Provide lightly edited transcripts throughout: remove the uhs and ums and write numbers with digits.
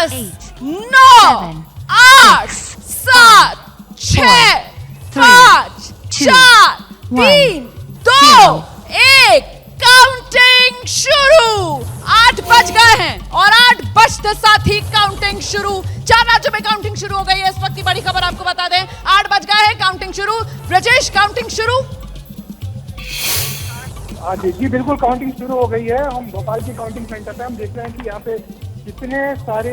10, 9, 8, 7, 6, 5, 4, 3, 2, 1, counting शुरू। 8 बज गए हैं और 8 बजते साथ ही काउंटिंग शुरू। 4 राज्यों में काउंटिंग शुरू हो गई है। इस वक्त की बड़ी खबर आपको बता दें, 8 बज गए हैं, काउंटिंग शुरू। ब्रजेश, काउंटिंग शुरू। जी बिल्कुल, काउंटिंग शुरू हो गई है। हम भोपाल के काउंटिंग सेंटर पे हम देख रहे हैं कि यहाँ पे जितने सारे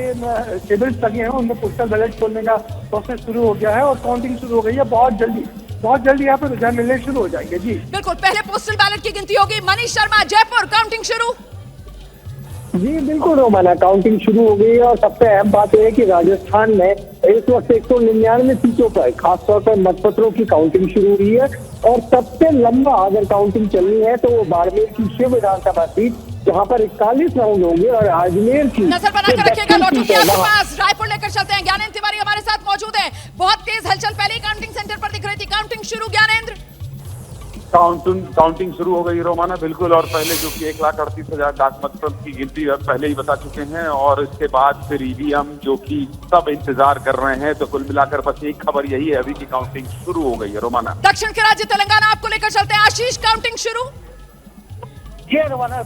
टेबल्स लगे हैं उनमें पोस्टल बैलेट खोलने का प्रोसेस शुरू हो गया है और काउंटिंग शुरू हो गई है। बहुत जल्दी यहाँ पे रुझान मिलने शुरू हो जाएंगे। जी बिल्कुल, पहले पोस्टल बैलेट की गिनती होगी। मनीष शर्मा, जयपुर, काउंटिंग शुरू। जी बिल्कुल रोमाना, काउंटिंग शुरू हो गई है और सबसे अहम बात यह है कि राजस्थान में इस वक्त 199 सीटों पर खासतौर पर मतपत्रों की काउंटिंग शुरू हुई है और सबसे लंबा अगर काउंटिंग चलनी है तो वो बाड़मेर की शिव विधानसभा सीट, जहां पर 41 राउंड होंगे, और अजमेर की नजर बनाकर रखिएगा। लौटूंगी आपके पास, रायपुर लेकर चलते हैं। ज्ञानेंद्र तिवारी हमारे साथ मौजूद है। बहुत तेज हलचल पहले ही काउंटिंग सेंटर पर दिख रही थी। काउंटिंग शुरू, ज्ञानेंद्र। काउंटिंग शुरू हो गई रोमाना, बिल्कुल। और पहले जो कि 1,38,000 डाक मतपत्र की गिनती पहले ही बता चुके हैं और इसके बाद फिर ईवीएम जो कि सब इंतजार कर रहे हैं। तो कुल मिलाकर बस एक खबर यही है अभी की काउंटिंग शुरू हो गई है रोमाना। दक्षिण के राज्य तेलंगाना आपको लेकर चलते हैं। आशीष, काउंटिंग शुरू। जी रोमाना,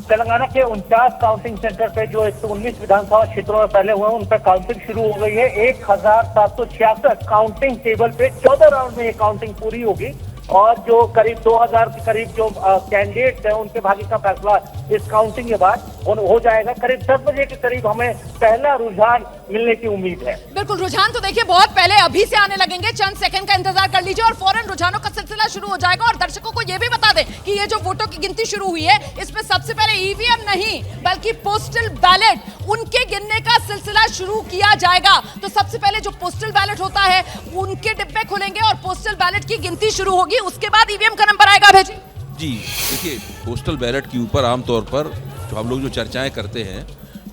तेलंगाना के 49 काउंटिंग सेंटर पे जो 119 विधानसभा क्षेत्रों में पहले हुए हैं उन पर काउंटिंग शुरू हो गई है। 1,766 काउंटिंग टेबल पे 14 राउंड में ये काउंटिंग पूरी होगी और जो करीब 2,000 के करीब जो कैंडिडेट हैं उनके भाग्य का फैसला इस काउंटिंग के बाद हो जाएगा। करीब 10 बजे के करीब हमें पहला रुझान मिलने की उम्मीद है। बिल्कुल, रुझान तो देखिए बहुत पहले अभी से आने लगेंगे। चंद सेकंड का इंतजार कर लीजिए और फौरन रुझानों का सिलसिला शुरू हो जाएगा। और दर्शकों को यह भी बता दें कि ये जो वोटों की गिनती शुरू हुई है इसमें सबसे पहले ईवीएम नहीं बल्कि पोस्टल बैलेट उनके गिनने का सिलसिला शुरू किया जाएगा। तो सबसे पहले जो पोस्टल बैलेट होता है उनके डिब्बे खुलेंगे और पोस्टल बैलेट की गिनती शुरू होगी। उसके बाद ईवीएम का नंबर आएगा। भेजी जी, देखिए पोस्टल बैलेट के ऊपर आमतौर पर जो हम लोग जो चर्चाएं करते हैं।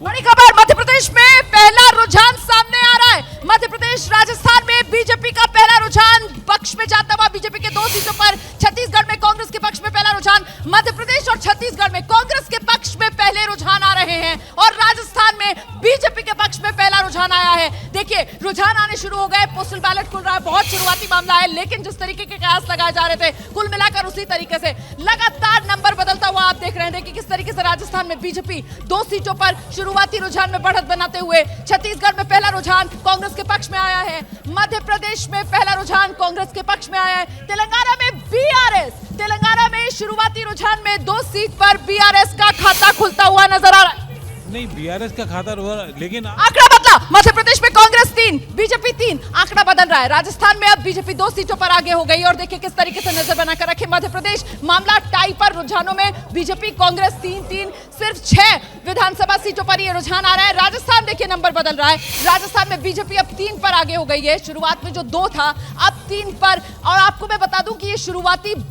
बड़ी खबर, मध्य प्रदेश में पहला रुझान सामने आ रहा है। मध्य प्रदेश, राजस्थान में बीजेपी का पहला रुझान पक्ष में जाता हुआ। बीजेपी के 2 सीटों पर, छत्तीसगढ़ में कांग्रेस के पक्ष में पहला रुझान। मध्य प्रदेश और छत्तीसगढ़ में कांग्रेस के पक्ष में पहले रुझान आ रहे हैं और राजस्थान में बीजेपी के पक्ष में पहला रुझान आया है। देखिए रुझान आने शुरू हो गए, पोस्टल बैलेट खुल रहा है। बहुत शुरुआती मामला है लेकिन जिस तरीके के कयास लगाए जा रहे थे कुल मिलाकर उसी तरीके से लगातार नंबर बदलता हुआ आप देख रहे हैं। देखिए किस तरीके से राजस्थान में बीजेपी 2 सीटों पर शुरुआती रुझान में बढ़त बनाते हुए, छत्तीसगढ़ में पहला रुझान कांग्रेस के पक्ष में आया है। मध्य प्रदेश में पहला रुझान कांग्रेस के पक्ष में आया है। तेलंगाना में बीआरएस, तेलंगाना में शुरुआती रुझान में 2 सीट पर बीआरएस का खाता खुलता हुआ नजर आ रहा है। नहीं, बीआरएस का खाता लेकिन आंकड़ा बदला। मध्य प्रदेश में कांग्रेस 3, बीजेपी 3, आंकड़ा बदल रहा है। राजस्थान में अब बीजेपी 2 सीटों पर आगे हो गई और देखिए किस तरीके से नजर बनाकर रखे मध्य प्रदेश। मामला टाई पर, रुझानों में बीजेपी कांग्रेस 3-3, सिर्फ 6 विधानसभा सीटों पर यह रुझान आ रहा है। राजस्थान देखिए नंबर बदल रहा है। राजस्थान में बीजेपी अब 3 पर आगे हो गई है। शुरुआत में जो 2 था अब 3 पर। और आपको मैं बता दूं कि ये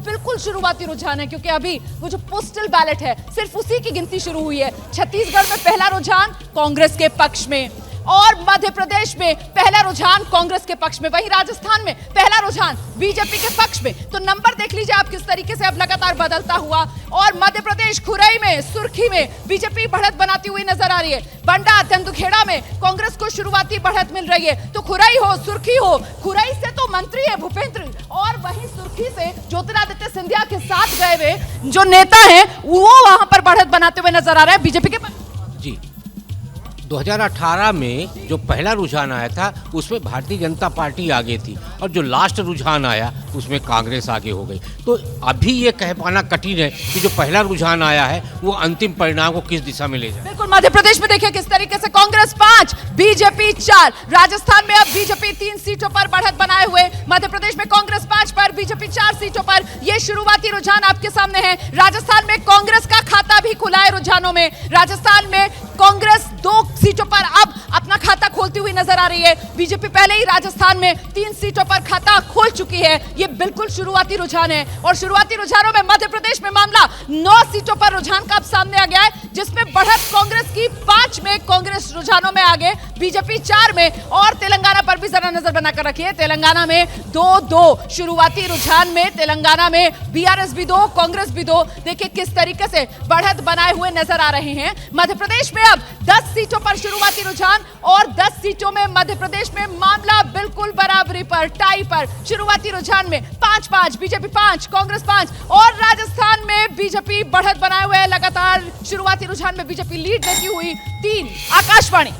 बिल्कुल शुरुआती रुझान है क्योंकि अभी वो जो पोस्टल बैलेट है सिर्फ उसी की गिनती शुरू हुई है। छत्तीसगढ़ में पहला रुझान कांग्रेस के पक्ष में और मध्य प्रदेश में पहला रुझान कांग्रेस के पक्ष में, वहीं राजस्थान में पहला रुझान बीजेपी के पक्ष में। तो नंबर देख लीजिए आप किस तरीके से अब लगातार बदलता हुआ। और मध्य प्रदेश खुरई में, सुर्खी में बीजेपी बढ़त बनाती हुई नजर आ रही है। बंडा, तेंदुखेड़ा में कांग्रेस को शुरुआती बढ़त मिल रही है। तो खुरई हो, सुर्खी हो, खुरई से तो मंत्री है भूपेंद्र और वहीं सुर्खी से ज्योतिरादित्य सिंधिया के साथ गए हुए जो नेता है वो वहां पर बढ़त बनाते हुए नजर आ रहा है बीजेपी के। जी 2018 में जो पहला रुझान आया था उसमें भारतीय जनता पार्टी आगे थी और जो लास्ट रुझान आया उसमें कांग्रेस आगे हो गई। तो अभी ये कह पाना कठिन है कि जो पहला रुझान आया है वो अंतिम परिणाम को किस दिशा में ले जाए। बिल्कुल, मध्य प्रदेश में देखिए किस तरीके से कांग्रेस 5, बीजेपी 4। राजस्थान में अब बीजेपी 3 सीटों पर बढ़त बनाए हुए। मध्य प्रदेश में कांग्रेस 5 पर, बीजेपी 4 सीटों पर। ये शुरुआती रुझान आपके सामने है। राजस्थान में कांग्रेस का खाता भी खुला है रुझानों में। राजस्थान में कांग्रेस 2 सीटों पर अब अपना खाता खोलती हुई नजर नजर आ रही है। बीजेपी पहले ही राजस्थान में 3 सीटों पर खाता खोल चुकी है। ये बिल्कुल शुरुआती रुझान है और शुरुआती रुझानों में मध्य प्रदेश में मामला 9 सीटों पर रुझान का अब सामने आ गया है, जिसमें बढ़त कांग्रेस की 5 में, कांग्रेस रुझानों में आगे, बीजेपी 4 में और तेलंगाना पर भी जरा नजर बनाकर रखिए। तेलंगाना में 2-2 शुरुआती रुझान में, तेलंगाना में बीआरएस भी 2, कांग्रेस भी 2। देखिए किस तरीके से बढ़त बनाए हुए नजर आ रहे हैं। मध्य प्रदेश में अब 10 सीटों पर शुरुआती रुझान और 10 सीटों में मध्य प्रदेश में मामला बिल्कुल बराबरी पर, टाई पर। शुरुआती रुझान में 5-5, बीजेपी 5, कांग्रेस 5 और राजस्थान में बीजेपी बढ़त बनाए हुए है लगातार। शुरुआती रुझान में बीजेपी लीड लेती हुई 3। आकाशवाणी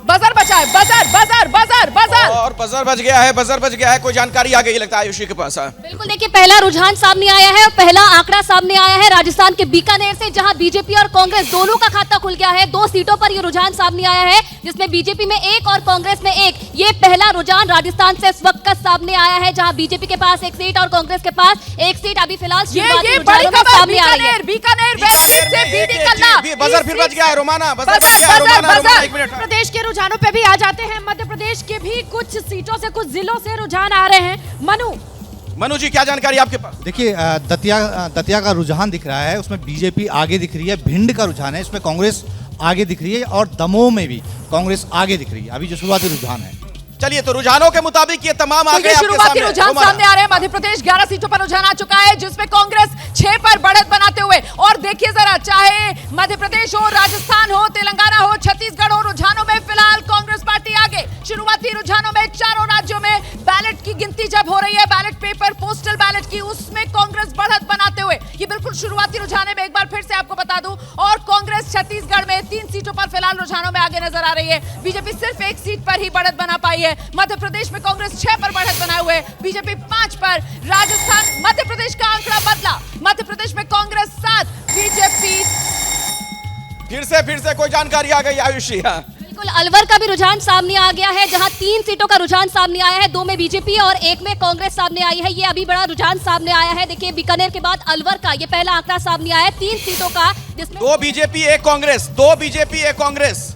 बजर बचाए, बजर बजर बजर बजर और बजर बज गया है, बजर बज गया है। कोई जानकारी आ गई लगता है आयुषी के पास। बिल्कुल, देखिए पहला रुझान सामने आया है और पहला आंकड़ा सामने आया है राजस्थान के बीकानेर से, जहां बीजेपी और कांग्रेस दोनों का खाता खुल गया है। 2 सीटों पर यह रुझान सामने आया है, जिसमें बीजेपी में 1 और कांग्रेस में 1। ये पहला रुझान राजस्थान से इस वक्त का सामने आया है, जहां बीजेपी के पास 1 सीट और कांग्रेस के पास 1 सीट अभी फिलहाल ये बड़ी खबर सामने आ रही है। बीकानेर वेस्ट सीट से बीडी कल्ला, बजर फिर बज गया है रोमाना, बजर बज गया है रोमाना। 1 मिनट, प्रदेश के रुझानों पे भी आ जाते हैं। मध्य प्रदेश के भी कुछ सीटों से, कुछ जिलों से रुझान आ रहे हैं। मनु जी क्या जानकारी आपके पास? देखिए दतिया का रुझान दिख रहा है, उसमें बीजेपी आगे दिख रही है। भिंड का रुझान है, इसमें कांग्रेस आगे दिख रही है और दमोह में भी कांग्रेस आगे दिख रही है। अभी जो शुरुआती रुझान है। चलिए तो रुझानों के मुताबिक ये तमाम तो ये शुरुआती रुझान सामने आ रहे हैं। मध्य प्रदेश 11 सीटों पर रुझान आ चुका है, जिसमें कांग्रेस 6 पर बढ़त बनाते हुए, और देखिए जरा, चाहे मध्य प्रदेश हो, राजस्थान हो, तेलंगाना हो, छत्तीसगढ़ हो, रुझानों में फिलहाल कांग्रेस पार्टी आगे। शुरुआती रुझानों में चारों राज्यों में बैलेट की गिनती जब हो रही है, बैलेट पेपर, पोस्टल बैलेट की, उसमें कांग्रेस बढ़त बनाते हुए, ये बिल्कुल शुरुआती रुझान है। मैं एक बार फिर से आपको बता दूं, और कांग्रेस छत्तीसगढ़ में 3 सीटों पर फिलहाल रुझानों में आगे नजर आ रही है। बीजेपी सिर्फ 1 सीट पर ही बढ़त बना पाई है। मध्य प्रदेश में कांग्रेस 6 पर बढ़त बनाए हुए, बीजेपी 5 पर। राजस्थान, मध्य प्रदेश का आंकड़ा बदला, मध्य प्रदेश में कांग्रेस 7, बीजेपी। फिर से कोई जानकारी आ गई आयुषी? बिल्कुल, अलवर का भी रुझान सामने आ गया है, जहां 3 सीटों का रुझान सामने आया है। 2 में बीजेपी और 1 में कांग्रेस सामने आई है। ये अभी बड़ा रुझान सामने आया है। देखिए बीकानेर के बाद अलवर का ये पहला आंकड़ा सामने आया है 3 सीटों का, जिसमें 2 बीजेपी 1 कांग्रेस, 2 बीजेपी 1 कांग्रेस।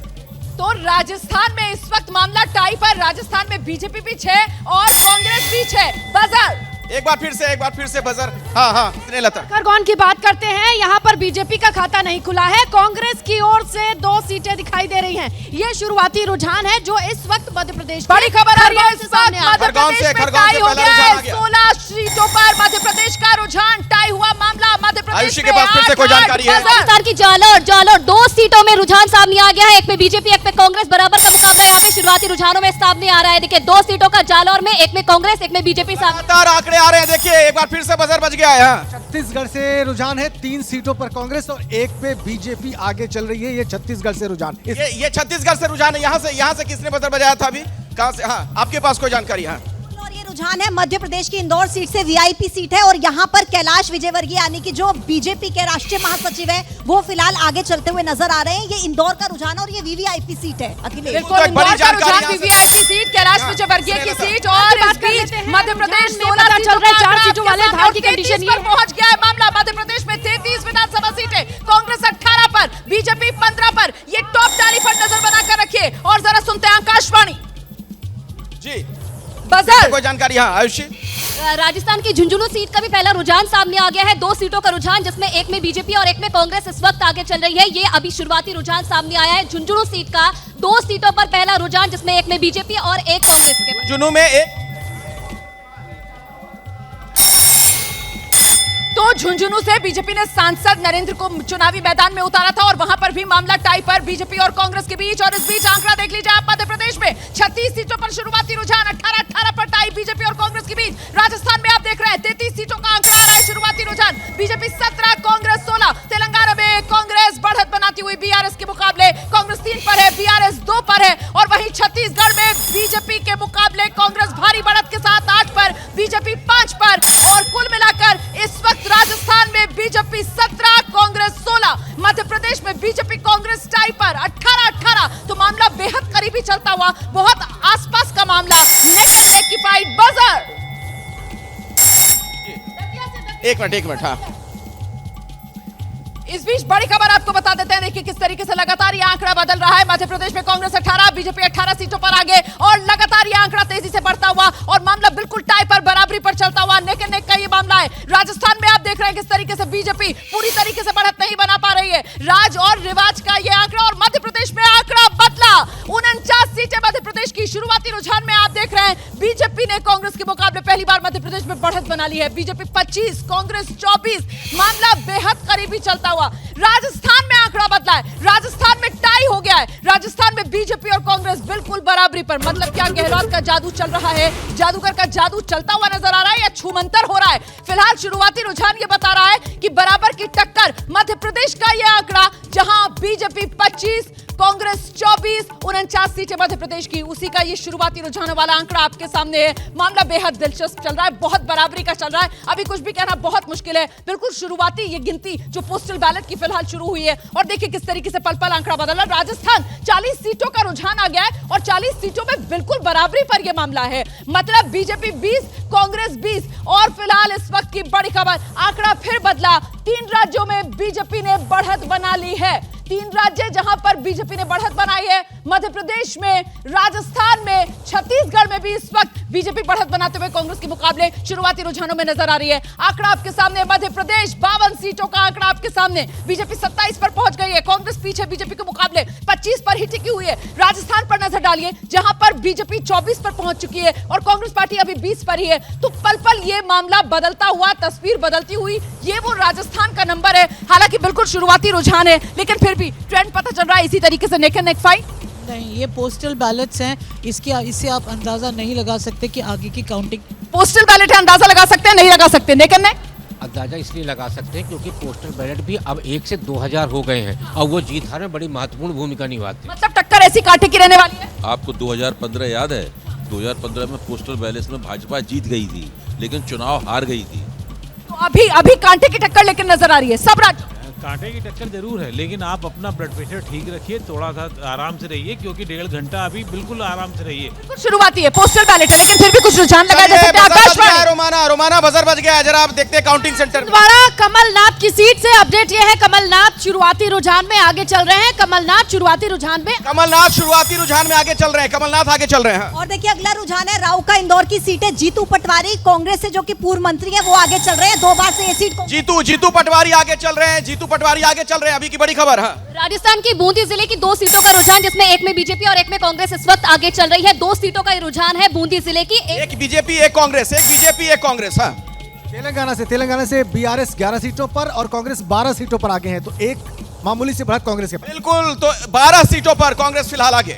तो राजस्थान में इस वक्त मामला टाई पर। राजस्थान में बीजेपी भी 6 और कांग्रेस भी 6। बजर एक बार फिर से बजर। हाँ लता खरगोन की बात करते हैं। यहाँ पर बीजेपी का खाता नहीं खुला है, कांग्रेस की ओर से 2 सीटें दिखाई दे रही हैं। ये शुरुआती रुझान है जो इस वक्त मध्य प्रदेश, बड़ी खबर आ रही है, इस वक्त मध्य प्रदेश में टाई हो गया है। 16 सीटों पर मध्य प्रदेश का रुझान, टाई हुआ मामला मध्य प्रदेश के पास। फिर से कोई जानकारी है? राजस्थान की जालोर 2 सीटों में रुझान सामने आ गया है। 1 में बीजेपी, 1 में कांग्रेस, बराबर का मुकाबला यहाँ पे शुरुआती रुझानों में सामने आ रहा है। देखिए 2 सीटों का जालोर में, 1 में कांग्रेस, 1 में बीजेपी आंकड़े आ रहे हैं। देखिए एक बार फिर से बजर बज गया है। छत्तीसगढ़ से रुझान है, 3 सीटों पर कांग्रेस और 1 पे बीजेपी आगे चल रही है। ये छत्तीसगढ़ से रुझान, ये छत्तीसगढ़ से रुझान है। यहाँ से किसने बजर बजाया था अभी? कहाँ से? हाँ, आपके पास कोई जानकारी? हाँ, रुझान है मध्य प्रदेश की इंदौर सीट से, वीआईपी सीट है और यहाँ पर कैलाश विजयवर्गीय यानी कि जो बीजेपी के राष्ट्रीय महासचिव है, वो फिलहाल आगे चलते हुए नजर आ रहे हैं। ये इंदौर का रुझान और ये वीवीआईपी सीट है। बिल्कुल, इंदौर का रुझान, वीवीआईपी सीट, कैलाश विजयवर्गीय की सीट। और इस बीच मध्य प्रदेश 16 चल रहे 4 सीटों वाले धार की कंडीशन पर पहुंच गया है मामला। मध्य प्रदेश में 33 विधानसभा सीटें, कांग्रेस 18 पर, बीजेपी 15 पर। ये टॉप टैली पर नजर बनाकर रखिए और जरा सुनते हैं आकाशवाणी जी। बजर कोई जानकारी? हाँ आयुषी। राजस्थान की झुंझुनू सीट का भी पहला रुझान सामने आ गया है। 2 सीटों का रुझान, जिसमें 1 में बीजेपी और 1 में कांग्रेस इस वक्त आगे चल रही है। ये अभी शुरुआती रुझान सामने आया है झुंझुनू सीट का। 2 सीटों पर पहला रुझान, जिसमें 1 में बीजेपी और 1 कांग्रेस के। झुंझुनू में 1। तो झुंझुनू से बीजेपी ने सांसद नरेंद्र को चुनावी मैदान में उतारा था और वहां पर भी मामला टाई पर, बीजेपी और कांग्रेस के बीच। और इस बीच आंकड़ा देख लीजिए आप, मध्य प्रदेश में 36 सीटों पर शुरुआती रुझान, 18 पर टाई बीजेपी और कांग्रेस के बीच। राजस्थान में आप देख रहे हैं 33 सीटों का आंकड़ा आ रहा है, शुरुआती रुझान, बीजेपी 17, कांग्रेस 16। तेलंगाना में कांग्रेस बढ़त बनाती हुई बीआरएस के मुकाबले, कांग्रेस 3 पर है, बीआरएस 2 पर है। और वहीं छत्तीसगढ़ में बीजेपी के मुकाबले कांग्रेस भारी बढ़त के साथ 8 पर, बीजेपी 5 पर। और कुल मिलाकर इस वक्त राजस्थान में बीजेपी 17, कांग्रेस 16। मध्य प्रदेश में बीजेपी कांग्रेस टाई पर 18-18। तो मामला बेहद करीबी चलता हुआ, बहुत आसपास का मामला, नेक एंड नेक की फाइट। बजर एक मिनट हाँ। इस बीच बड़ी खबर आपको बता देते हैं, देखिए किस तरीके से लगातार ये आंकड़ा बदल रहा है। मध्य प्रदेश में कांग्रेस 18, बीजेपी 18 सीटों पर आगे और लगातार ये आंकड़ा तेजी से बढ़ता हुआ और मामला बिल्कुल टाई पर, बराबरी पर चलता हुआ नेक एंड नेक का ये मामला है। राजस्थान में आप देख रहे हैं किस तरीके से बीजेपी पूरी तरीके से बढ़त नहीं बना पा रही है। राज और रिवाज का ये आंकड़ा और मध्य प्रदेश में आंकड़ा बदला। 49 सीटें मध्य प्रदेश की। शुरुआती रुझान में आप देख रहे हैं बीजेपी ने कांग्रेस के मुकाबले पहली बार मध्य प्रदेश में बढ़त बना ली है। बीजेपी 25, कांग्रेस 24, मामला बेहद करीबी चलता हुआ। राजस्थान में आंकड़ा बदला है, राजस्थान में टाई हो गया है। राजस्थान में बीजेपी और कांग्रेस बिल्कुल बराबरी पर। मतलब क्या गहलोत का जादू चल रहा है, जादूगर का जादू चलता हुआ नजर आ रहा है या छूमंतर हो रहा है? फिलहाल शुरुआती रुझान ये बता रहा है कि बराबर की टक्कर। मध्य प्रदेश का यह आंकड़ा जहां बीजेपी 25, कांग्रेस 24, 49 सीटें मध्य प्रदेश की, उसी का ये शुरुआती रुझानों वाला आंकड़ा आपके सामने है। मामला बेहद दिलचस्प चल रहा है, बहुत बराबरी का चल रहा है। अभी कुछ भी कहना बहुत मुश्किल है। बिल्कुल शुरुआती ये गिनती जो पोस्टल बैलेट की फिलहाल शुरू हुई है और देखिए किस तरीके से पल पल आंकड़ा बदल रहा है। राजस्थान 40 सीटों का रुझान आ गया है और 40 सीटों में बिल्कुल बराबरी पर यह मामला है। मतलब बीजेपी 20, कांग्रेस 20 और फिलहाल इस वक्त की बड़ी खबर, आंकड़ा फिर बदला। 3 राज्यों में बीजेपी ने बढ़त बना ली है। 3 राज्य जहां पर बीजेपी ने बढ़त बनाई है, मध्य प्रदेश में, राजस्थान में, छत्तीसगढ़ में भी इस वक्त बीजेपी बढ़त बनाते हुए कांग्रेस के मुकाबले शुरुआती रुझानों में नजर आ रही है। आंकड़ा आपके सामने, मध्य प्रदेश 52 सीटों का आंकड़ा आपके सामने। बीजेपी 27 पर पहुंच गई है, कांग्रेस पीछे बीजेपी के मुकाबले 25 पर ही टिकी हुई है। राजस्थान पर नजर डालिए जहां पर बीजेपी 24 पर पहुंच चुकी है और कांग्रेस पार्टी अभी 20 पर ही है। तो पल पल ये मामला बदलता हुआ, तस्वीर बदलती हुई, ये वो राजस्थान का नंबर है। हालांकि बिल्कुल शुरुआती रुझान है लेकिन फिर भी ट्रेंड पता चल रहा है इसी तरीके से नेक एंड नेक फाइट। नहीं, ये पोस्टल बैलेट्स हैं, इससे आप अंदाजा नहीं लगा सकते कि आगे की काउंटिंग। पोस्टल बैलेट है, अंदाजा लगा सकते हैं, नहीं लगा सकते? नेक एंड नेक अंदाजा इसलिए लगा सकते हैं क्योंकि पोस्टल बैलेट भी अब 1 से 2000 हो गए हैं और वो जीत हार में बड़ी महत्वपूर्ण भूमिका निभाते हैं। मतलब टक्कर ऐसी कांटे की रहने वाली है। आपको 2015 याद है? 2015 में पोस्टल बैलेट में भाजपा जीत गई थी लेकिन चुनाव हार गई थी। तो अभी कांटे की टक्कर लेकिन नजर आ रही है सब राज्य। कांटे की टक्कर जरूर है लेकिन आप अपना ब्लड प्रेशर ठीक रखिए, थोड़ा सा आराम से रहिए क्योंकि 1.5 घंटा अभी बिल्कुल आराम से रहिए। कुछ शुरुआती है, पोस्टल बैलेट है लेकिन फिर भी कुछ रुझान लगाए जा सकते हैं। आकाशवाणी रोमाना बजर बज गया है, जरा आप देखते हैं काउंटिंग सेंटर में। द्वारा कमलनाथ की सीट से अपडेट ये है, कमलनाथ शुरुआती रुझान में आगे चल रहे हैं। कमलनाथ शुरुआती रुझान में आगे चल रहे हैं। कमलनाथ आगे चल रहे हैं। और देखिए अगला रुझान है राव का इंदौर की सीट है। जीतू पटवारी कांग्रेस से जो कि पूर्व मंत्री है वो आगे चल रहे हैं। 2 बार से ये सीट जीतू पटवारी आगे चल रहे हैं। अभी की बड़ी खबर है राजस्थान की बूंदी जिले की 2 सीटों का रुझान जिसमें एक में बीजेपी और एक में कांग्रेस इस वक्त आगे चल रही है। 2 सीटों का रुझान है बूंदी जिले की। एक बीजेपी एक कांग्रेस। हाँ। तेलंगाना से बीआरएस 11 सीटों पर और कांग्रेस 12 सीटों पर आगे है। तो एक मामूली से बढ़त कांग्रेस के। बिल्कुल, तो 12 सीटों पर कांग्रेस फिलहाल आगे।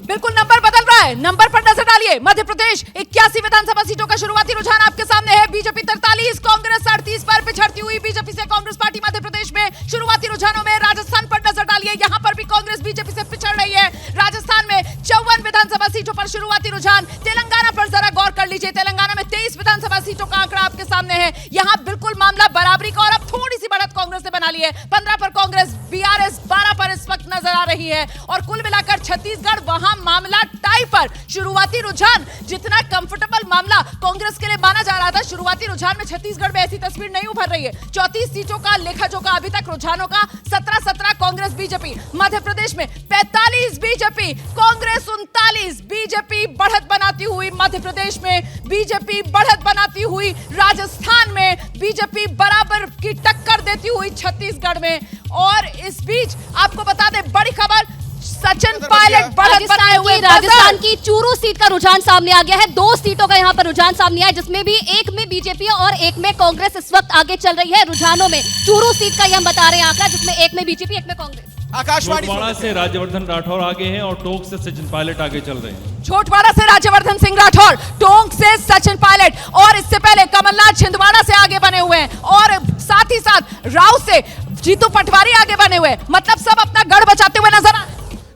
बिल्कुल नंबर बदल रहा है, नंबर पर नजर डालिए। मध्य प्रदेश 81 विधानसभा सीटों का शुरुआती रुझान आपके सामने है। बीजेपी 43, कांग्रेस 38 पर पिछड़ती हुई बीजेपी से कांग्रेस पार्टी मध्य प्रदेश में शुरुआती रुझानों में। राजस्थान पर नजर डालिए, यहां पर भी कांग्रेस बीजेपी से पिछड़ रही है। राजस्थान में 54 विधानसभा सीटों पर शुरुआती रुझान। तेलंगाना पर जरा गौर कर लीजिए, तेलंगाना में 23 विधानसभा सीटों का आंकड़ा आपके सामने है। यहां बिल्कुल मामला बराबरी का और अब थोड़ी सी बढ़त कांग्रेस ने बना ली है। 15 पर कांग्रेस, बीआरएस 12 पर इस वक्त नजर आ रही है और कुल मिलाकर छत्तीसगढ़ वहां मामला टाई पर। शुरुआती रुझान जितना कंफर्टेबल मामला कांग्रेस के लिए माना जा रहा था, शुरुआती रुझान में छत्तीसगढ़ में ऐसी तस्वीर नहीं उभर रही है। 34 सीटों का लेखा जोखा अभी तक रुझानों का 17-17 कांग्रेस बीजेपी। मध्य प्रदेश में 45 बीजेपी, कांग्रेस 39। बीजेपी बढ़त बनाती हुई मध्य प्रदेश में, बीजेपी बढ़त बनाती हुई राजस्थान में, बीजेपी बराबर की टक्कर देती हुई छत्तीसगढ़ में। और इस बीच आपको बता दें बड़ी खबर, सचिन पायलट बढ़त बनाए हुए। राजस्थान की चूरू सीट का रुझान सामने आ गया है। 2 सीटों का यहाँ पर रुझान सामने आया जिसमें भी एक में बीजेपी और एक में कांग्रेस इस वक्त आगे चल रही है रुझानों में। चूरू सीट का हम बता रहे हैं आंकड़ा जिसमें एक में बीजेपी एक में कांग्रेस। आकाशवाणी से राज्यवर्धन राठौर आगे हैं और टोंक से सचिन पायलट आगे चल रहे हैं। छोटवाड़ा से राज्यवर्धन सिंह राठौर, टोंक से सचिन पायलट और इससे पहले कमलनाथ छिंदवाड़ा से आगे बने हुए हैं और साथ ही साथ राव से जीतू पटवारी आगे बने हुए। मतलब सब अपना गढ़ बचाते हुए नजर आ।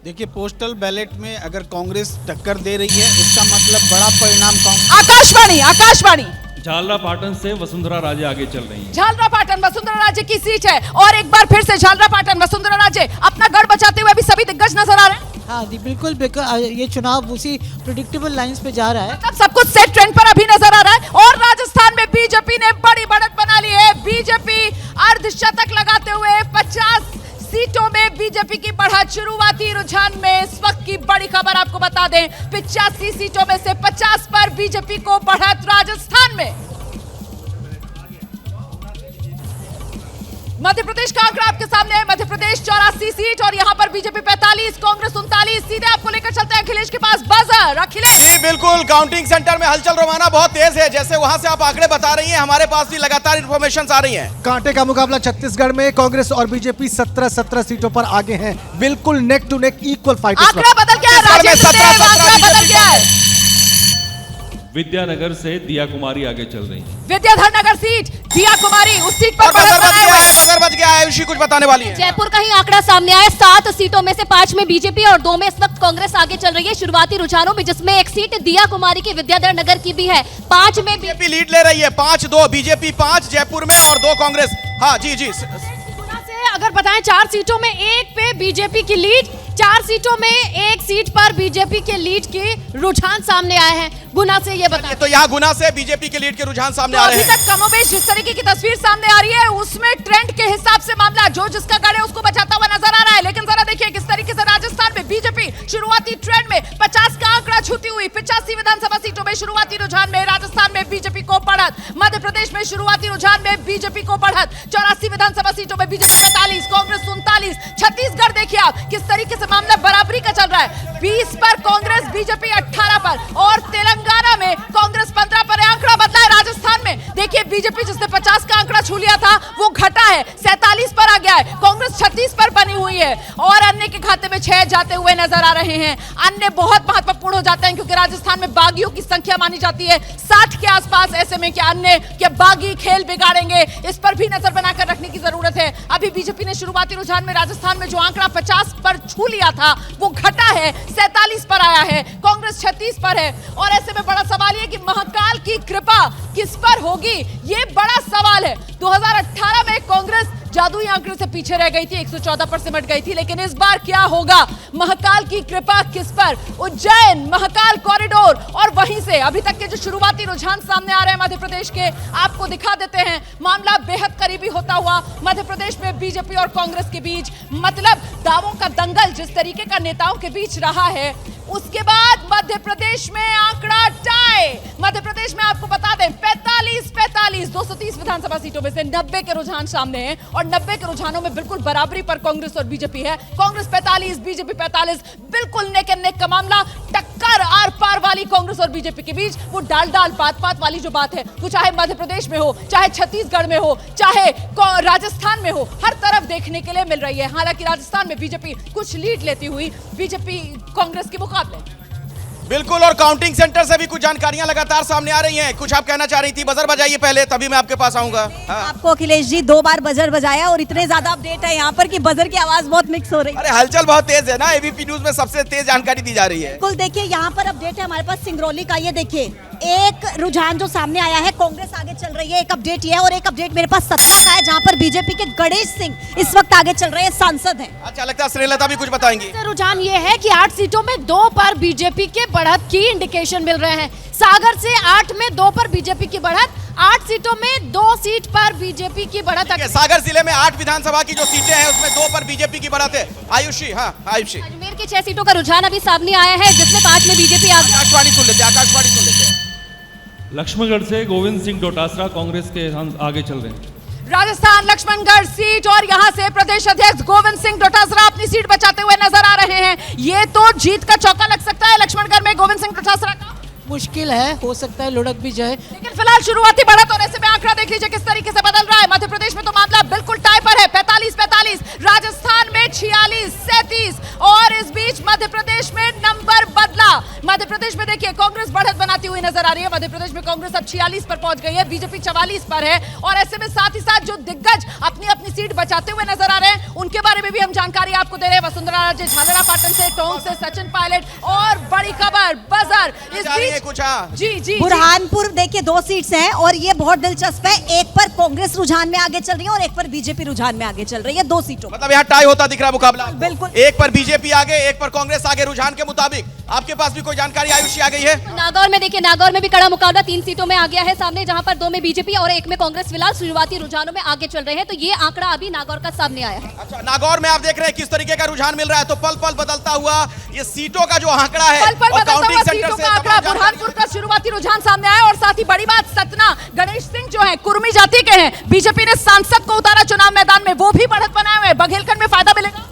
देखिए पोस्टल बैलेट में अगर कांग्रेस टक्कर दे रही है इसका मतलब बड़ा परिणाम आकाशवाणी झालरापाटन से वसुंधरा राजे आगे चल रही हैं। झालरापाटन वसुंधरा राजे की सीट है और एक बार फिर से झालरापाटन वसुंधरा राजे अपना गढ़ बचाते हुए अभी सभी दिग्गज नजर आ रहे हैं। हाँ जी बिल्कुल, ये चुनाव उसी प्रेडिक्टेबल लाइंस पे जा रहा है। मतलब सब कुछ सेट ट्रेंड पर अभी नजर आ रहा है और राजस्थान में बीजेपी ने बड़ी बढ़त बना ली है। बीजेपी अर्धशतक लगाते हुए 50 सीटों में बीजेपी की बढ़त। शुरुआती रुझान में इस वक्त की बड़ी खबर आपको बता दें, 85 सीटों में से 50 पर बीजेपी को बढ़त। राजस्थान में मध्य प्रदेश का आंकड़ा आपके सामने है। मध्य प्रदेश 84 सीट और यहां पर बीजेपी 45, कांग्रेस 39। सीधे आपको लेकर चलते हैं अखिलेश के पास। बजर अखिलेश। जी बिल्कुल, काउंटिंग सेंटर में हलचल रोमाना बहुत तेज है। जैसे वहां से आप आंकड़े बता रही हैं, हमारे पास भी लगातार इंफॉर्मेशन आ रही हैं। कांटे का मुकाबला छत्तीसगढ़ में कांग्रेस और बीजेपी 17 सीटों पर आगे हैं। बिल्कुल neck to neck equal fight. आंकड़ा बदल गया है, राजेंद्र देव, आंकड़ा बदल गया है। विद्यानगर से दिया कुमारी आगे चल रही है। विद्याधर नगर सीट दिया कुमारी, उस सीट पर बजर बच गया है। आयुषी कुछ बताने वाली है। जयपुर का ही आंकड़ा सामने आया, 7 सीटों में से 5 में बीजेपी और 2 में इस वक्त कांग्रेस आगे चल रही है शुरुआती रुझानों में, जिसमें एक सीट दिया कुमारी की विद्याधर नगर की भी है। 5 में बीजेपी लीड ले रही है, 5-2 बीजेपी, 5 जयपुर में और 2 कांग्रेस। हाँ जी जी, अगर बताएं 4 सीटों में 1 पे बीजेपी की लीड, 4 सीटों में 1 सीट पर बीजेपी के लीड के रुझान सामने आए हैं। गुना से ये बताएं। तो यहाँ गुना से बीजेपी के लीड के रुझान सामने आ रहे हैं। अभी तक कमोबेश जिस तरीके की तस्वीर सामने आ रही है, उसमें ट्रेंड के हिसाब से मामला जो जिसका गढ़ है उसको बचाता हुआ नजर आ रहा है। लेकिन जरा देखिए किस तरीके से राजस्थान में बीजेपी शुरुआती ट्रेंड में 50 का आंकड़ा छूती हुई। 85 विधानसभा सीटों में शुरुआती रुझान में राजस्थान में बीजेपी को बढ़त। मध्य प्रदेश में शुरुआती रुझान में बीजेपी को बढ़त। 84 विधानसभा सीटों में बीजेपी 45, कांग्रेस 39। छत्तीसगढ़ देखिए आप किस तरीके से मामला बराबरी का चल रहा है, 20 पर कांग्रेस, बीजेपी 18 पर और तेलंगाना में कांग्रेस 15 पर। आंकड़ा बदला है राजस्थान में। देखिए बीजेपी जिसने 50 का आंकड़ा छू लिया था वो घटा है, 47 पर आ गया है। कांग्रेस 36 पर बनी हुई है और अन्य के खाते में 6 जाते हुए नजर आ रहे हैं। अन्य बहुत महत्वपूर्ण हो जाते हैं क्योंकि राजस्थान में बागियों की संख्या मानी जाती है 60 के आसपास। ऐसे में क्या अन्य क्या बागी खेल बिगाड़ेंगे, इस पर भी नजर बनाकर रखने की जरूरत है। अभी बीजेपी ने शुरुआती रुझान में राजस्थान में जो आंकड़ा 50 पर छू लिया था वो घटा है, 47 पर आया है। कांग्रेस 36 पर है और ऐसे में बड़ा सवाल ये कि महाकाल की कृपा किस पर होगी, ये बड़ा सवाल है। 2018 में कांग्रेस जादुई आंकड़े से पीछे रह गई थी, 114 पर सिमट गई थी। लेकिन इस बार क्या होगा, महाकाल की कृपा किस पर? उज्जैन महाकाल कॉरिडोर और वहीं से अभी तक के जो शुरुआती रुझान सामने आ रहे हैं मध्य प्रदेश के, आपको दिखा देते हैं। मामला बेहद करीबी होता हुआ मध्य प्रदेश में बीजेपी और कांग्रेस के बीच, मतलब दावों का दंगल जिस तरीके का नेताओं के बीच रहा है, उसके बाद मध्य प्रदेश में आंकड़ा टाई। मध्य प्रदेश में आपको बता दें 45 230 विधानसभा सीटों में से 90 के रुझान सामने हैं और 90 के रुझानों में बिल्कुल बराबरी पर कांग्रेस और बीजेपी है। कांग्रेस 45, बीजेपी 45, बिल्कुल नेक एंड नेक का मामला। टक्कर आर पार वाली कांग्रेस और बीजेपी के बीच, वो डाल पात वाली जो बात है, वो चाहे मध्य प्रदेश में हो, चाहे छत्तीसगढ़ में हो, चाहे राजस्थान में हो, हर तरफ देखने के लिए मिल रही है। हालांकि राजस्थान में बीजेपी कुछ लीड लेती हुई बीजेपी कांग्रेस के मुकाबले। बिल्कुल, और काउंटिंग सेंटर से भी कुछ जानकारियां लगातार सामने आ रही हैं। कुछ आप कहना चाह रही थी, बजर बजाइए पहले, तभी मैं आपके पास आऊंगा। हाँ। आपको अखिलेश जी 2 बार बजर बजाया और इतने ज्यादा अपडेट है यहाँ पर कि बजर की आवाज बहुत मिक्स हो रही है। अरे हलचल बहुत तेज है ना, एबीपी न्यूज में सबसे तेज जानकारी दी जा रही है। बिल्कुल, देखिए यहाँ पर अपडेट है हमारे पास सिंगरौली का। ये देखिए एक रुझान जो सामने आया है, कांग्रेस आगे चल रही है, एक अपडेट ये है। और एक अपडेट मेरे पास सतना का है जहाँ पर बीजेपी के गणेश सिंह इस वक्त आगे चल रहे हैं, सांसद हैं। अच्छा, लगता है श्रीलता भी कुछ बताएंगी। रुझान ये है कि 8 सीटों में 2 पर बीजेपी के बढ़त की इंडिकेशन मिल रहे हैं। सागर से 8 में 2 पर बीजेपी की बढ़त, 8 सीटों में 2 सीट पर बीजेपी की बढ़त। सागर जिले में 8 विधानसभा की जो सीटें हैं उसमें 2 पर बीजेपी की बढ़त है। आयुषी, हाँ आयुषी। अजमेर की 6 सीटों का रुझान अभी सामने आया है जिसमें 5 में बीजेपी आकाशवाणी सुन लेते हैं। लक्ष्मणगढ़ से गोविंद सिंह डोटासरा कांग्रेस के आगे चल रहे हैं। राजस्थान लक्ष्मणगढ़ सीट और यहां से प्रदेश अध्यक्ष गोविंद सिंह डोटासरा अपनी सीट बचाते हुए नजर आ रहे हैं। ये तो जीत का चौका लग सकता है लक्ष्मणगढ़ में गोविंद सिंह डोटासरा का। मुश्किल है, हो सकता है लुढ़क भी जाए, लेकिन फिलहाल शुरुआती बढ़त और ऐसे में आंकड़ा देख लीजिए किस तरीके से बदल रहा है। मध्य प्रदेश में तो मामला बिल्कुल टाई पर है, 45, राजस्थान में 46, 37 और इस बीच मध्य प्रदेश में नंबर बदला। मध्य प्रदेश में देखिए कांग्रेस बढ़त बनाती हुई नजर आ रही है। मध्य प्रदेश में कांग्रेस अब 46 पर पहुंच गई है, बीजेपी 44 पर है और ऐसे में साथ ही साथ जो दिग्गज अपनी अपनी सीट बचाते हुए नजर आ रहे हैं उनके बारे में भी हम जानकारी आपको दे रहे हैं। वसुंधरा राजे झालरा पाटन से, टोंक से सचिन पायलट और बड़ी खबर बजर। इस बीच जी बुरहानपुर देखिए 2 सीट्स हैं और ये बहुत दिलचस्प है। एक पर कांग्रेस रुझान में आगे चल रही है और एक पर बीजेपी रुझान में आगे चल रही है 2 सीटों। मतलब यहाँ टाई होता दिख रहा है मुकाबला। बिल्कुल, एक पर बीजेपी आगे, एक पर कांग्रेस आगे। रुझान के मुताबिक आपके पास भी कोई जानकारी आयुषी आ गई है? नागौर में देखिए, नागौर में भी कड़ा मुकाबला 3 सीटों में आ गया है सामने, जहां पर 2 में बीजेपी और 1 में कांग्रेस फिलहाल शुरुआती रुझानों में आगे चल रहे हैं। तो ये आंकड़ा अभी नागौर का सामने आया है। अच्छा, नागौर में आप देख रहे हैं किस तरीके का रुझान मिल रहा है। तो पल पल बदलता हुआ ये सीटों का जो आंकड़ा है, पल पल और बदलता काउंटिंग हुआ सेंटर सीटों से का आंकड़ा, बुरहानपुर का शुरुआती रुझान सामने आया। और साथ ही बड़ी बात, सतना गणेश सिंह जो है कुर्मी जाति के हैं, बीजेपी ने सांसद को उतारा चुनाव मैदान में, वो भी बढ़त बनाए हुए। बघेलखंड में फायदा मिलेगा?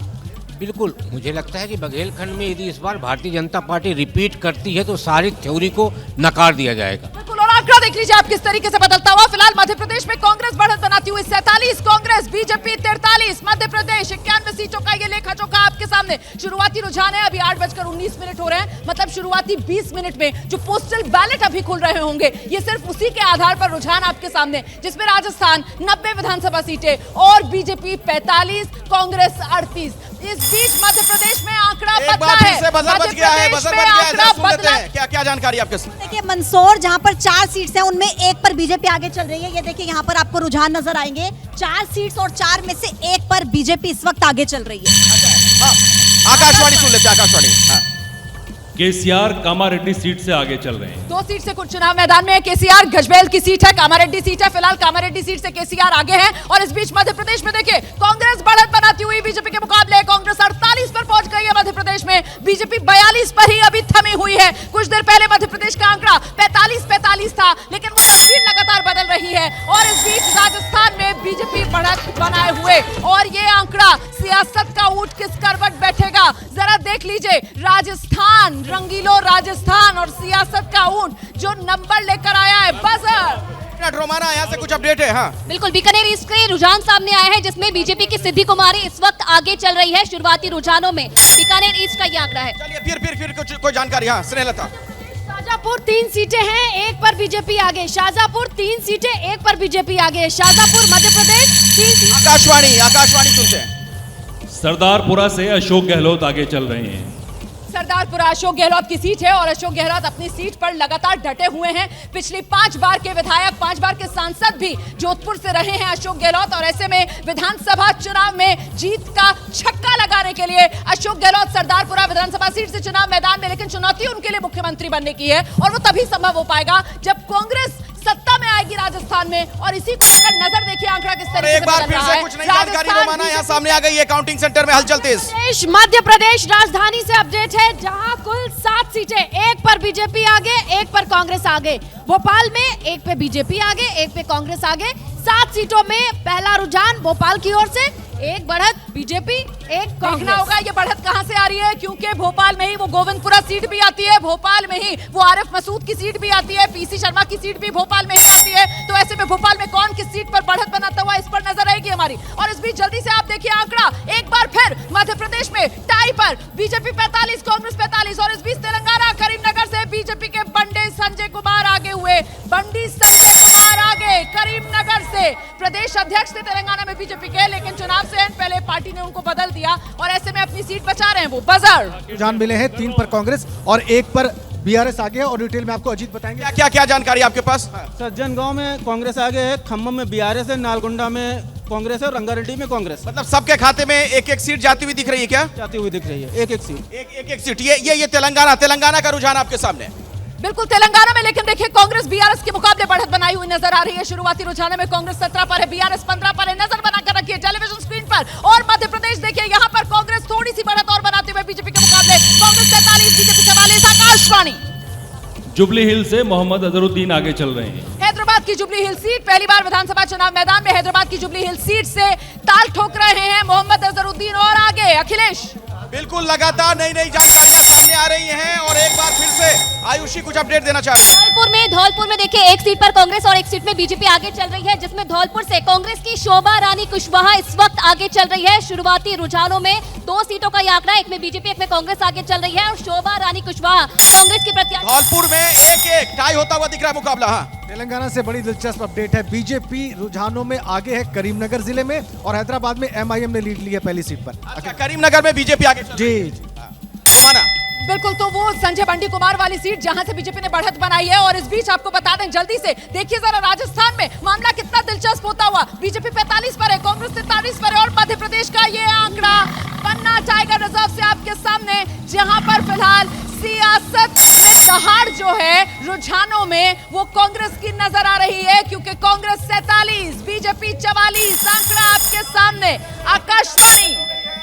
बिल्कुल, मुझे लगता है कि बघेलखंड में यदि इस बार भारतीय जनता पार्टी रिपीट करती है तो सारी थ्योरी को नकार दिया जाएगा। बिल्कुल, और आंकड़ा देख लीजिए आप किस तरीके से बदलता हुआ। फिलहाल मध्य प्रदेश में कांग्रेस बढ़त बनाती हुई 47 कांग्रेस, बीजेपी 43। मध्य प्रदेश 91 सीटों का ये लेखा जोखा आपके सामने। शुरुआती रुझान है, अभी 8:19 हो रहे हैं, मतलब शुरुआती 20 मिनट में जो पोस्टल बैलेट अभी खुल रहे होंगे, ये सिर्फ उसी के आधार पर रुझान आपके सामने, जिसमें राजस्थान 90 विधानसभा सीटें और बीजेपी 45, कांग्रेस 38। इस बीच मध्य प्रदेश में आंकड़ा बदला है। क्या क्या जानकारी आपके साथ? देखिए, मंदसौर जहां पर 4 सीट्स हैं, उनमें 1 पर बीजेपी आगे चल रही है। ये देखिए, यहाँ पर आपको रुझान नजर आएंगे। 4 सीट्स और 4 में से 1 पर बीजेपी इस वक्त आगे चल रही है। आकाशवाणी सुन लेते हैं, आकाशवाणी। केसीआर कामारेड्डी सीट से आगे चल रहे हैं। 2 सीट से कुछ चुनाव मैदान में है। केसीआर गजबेल की सीट है, कामारेड्डी सीट है। फिलहाल कामारेड्डी सीट से केसीआर आगे है। और इस बीच मध्य प्रदेश में देखिए, कांग्रेस बढ़त बनाती हुई बीजेपी के मुकाबले। कांग्रेस 48 पर पहुंच गई है मध्य प्रदेश में, बीजेपी 42 पर ही अभी थमी हुई है। कुछ देर पहले मध्य प्रदेश का आंकड़ा 45 था, लेकिन वो तस्वीर लगातार बदल रही है। और इस बीच राजस्थान में बीजेपी बढ़त बनाए हुए, और ये आंकड़ा सियासत का ऊंट किस करवट बैठेगा जरा देख लीजिए। राजस्थान, रंगीलो राजस्थान और सियासत का ऊंट जो नंबर लेकर आया है, बजर। रोमाना, यहाँ से कुछ अपडेट है? हाँ बिल्कुल, बीकानेर ईस्ट के रुझान सामने आया है, जिसमें बीजेपी की सिद्धि कुमारी इस वक्त आगे चल रही है शुरुआती रुझानों में। बीकानेर ईस्ट का ये आंकड़ा है। चलिए फिर कुछ कोई जानकारी? हाँ, स्नेहलता। शाहजहांपुर 3 सीटें हैं, 1 पर बीजेपी आगे। शाहजहांपुर 3 सीटें, 1 पर बीजेपी आगे। शाहजहांपुर मध्य प्रदेश 3 सीटें। आकाशवाणी सुनते हैं। सरदारपुरा से अशोक गहलोत आगे चल रहे हैं। सरदारपुरा अशोक गहलोत की सीट है और अशोक गहलोत अपनी सीट पर लगातार डटे हुए हैं। पिछली 5 बार के विधायक, 5 बार के सांसद भी जोधपुर से रहे हैं अशोक गहलोत। और ऐसे में विधानसभा चुनाव में जीत का छक्का लगाने के लिए अशोक गहलोत सरदारपुरा विधानसभा सीट से चुनाव मैदान में, लेकिन चुनौती उनके लिए मुख्यमंत्री बनने की है। और वो तभी संभव हो पाएगा जब कांग्रेस सत्ता में आएगी राजस्थान में। और इसी को लेकर नजर देखिए आंकड़ा किस तरीके से एक बार फिर से कुछ नई जानकारी रोमाना यहाँ सामने आ गई है। काउंटिंग सेंटर में हलचल तेज। मध्य प्रदेश राजधानी से अपडेट है, जहां कुल 7 सीटें, 1 पर बीजेपी आगे, 1 पर कांग्रेस आगे। भोपाल में 1 पे बीजेपी आगे, 1 पे कांग्रेस आगे। 7 सीटों में पहला रुझान भोपाल की ओर से, 1 बढ़त बीजेपी, 1 देखना होगा ये बढ़त कहां से आ रही है, क्योंकि भोपाल में ही वो गोविंदपुरा सीट भी आती है, भोपाल में ही वो आरिफ मसूद की सीट भी आती है, पीसी शर्मा की सीट भी भोपाल में ही आती है। तो ऐसे में भोपाल में कौन किस सीट पर बढ़त बनाता हुआ, इस पर नजर आएगी हमारी। और इस बीच जल्दी से आप देखिए आंकड़ा एक बार फिर मध्य प्रदेश में टाई पर, बीजेपी 45, कांग्रेस 45। और इस बीच तेलंगाना करीमनगर से बीजेपी के बंडे संजय कुमार आगे हुए। बंडी संजय कुमार आगे करीमनगर से, प्रदेश अध्यक्ष थे तेलंगाना में बीजेपी के, लेकिन चुनाव से पहले पार्टी ने उनको बदल दिया और ऐसे में अपनी सीट बचा रहे हैं वो। बजर रुझान मिले हैं, 3 पर कांग्रेस और 1 पर बीआरएस आगे है। और डिटेल में आपको अजीत बताएंगे। क्या जानकारी आपके पास? सज्जनगांव में कांग्रेस आगे है, खम्मम में बीआरएस है, नालगोंडा में कांग्रेस है और रंगारेड्डी में कांग्रेस। मतलब सबके खाते में 1-1 सीट जाती हुई दिख रही है क्या? जाती हुई दिख रही है, 1-1 सीट। एक सीट। ये तेलंगाना का रुझान आपके सामने। बिल्कुल तेलंगाना में, लेकिन देखिए कांग्रेस बीआरएस के मुकाबले बढ़त बनाई हुई नजर आ रही है। शुरुआती रुझानों में कांग्रेस 17 पर है, बीआरएस 15 पर है। नजर बनाकर रखिए टेलीविजन स्क्रीन पर। और मध्य प्रदेश देखिए, यहाँ पर कांग्रेस थोड़ी सी बढ़त और बनाते हुए बीजेपी के मुकाबले। कांग्रेस 43, बीजेपी 44। आकाशवाणी जुबली हिल से मोहम्मद अजहरुद्दीन आगे चल रहे हैं। हैदराबाद की जुबली हिल सीट, पहली बार विधानसभा चुनाव मैदान में हैदराबाद की जुबली हिल सीट से ताल ठोक रहे हैं मोहम्मद अजहरुद्दीन। और आगे अखिलेश। बिल्कुल, लगातार नई जानकारियां सामने आ रही हैं। और एक बार फिर से आयुषी कुछ अपडेट देना चाह रही है। धौलपुर में देखिए 1 सीट पर कांग्रेस और 1 सीट में बीजेपी आगे चल रही है, जिसमें धौलपुर से कांग्रेस की शोभा रानी कुशवाहा इस वक्त आगे चल रही है। शुरुआती रुझानों में 2 सीटों का ये आंकड़ा, 1 में बीजेपी, 1 में कांग्रेस आगे चल रही है। और शोभा रानी कुशवाहा कांग्रेस की प्रत्याशी। धौलपुर में 1-1 टाई होता हुआ दिख रहा है मुकाबला। हाँ, तेलंगाना से बड़ी दिलचस्प अपडेट है, बीजेपी रुझानों में आगे है करीमनगर जिले में, और हैदराबाद में एमआईएम ने लीड ली है पहली सीट पर। अच्छा, करीमनगर में बीजेपी आगे जी। बिल्कुल, तो वो संजय बंटी कुमार वाली सीट जहां से बीजेपी ने बढ़त बनाई है। और इस बीच आपको बता दें जल्दी से, देखिए जरा राजस्थान में मामला कितना दिलचस्प होता हुआ। बीजेपी 45 पर है, कांग्रेस 43 पर है और मध्य प्रदेश का ये आंकड़ा बनना टाइगर रिजर्व से आपके सामने, जहां पर फिलहाल सियासत में दहाड़ जो है रुझानों में वो कांग्रेस की नजर आ रही है, क्योंकि कांग्रेस 47, बीजेपी 44, आंकड़ा आपके सामने। आकाशवाणी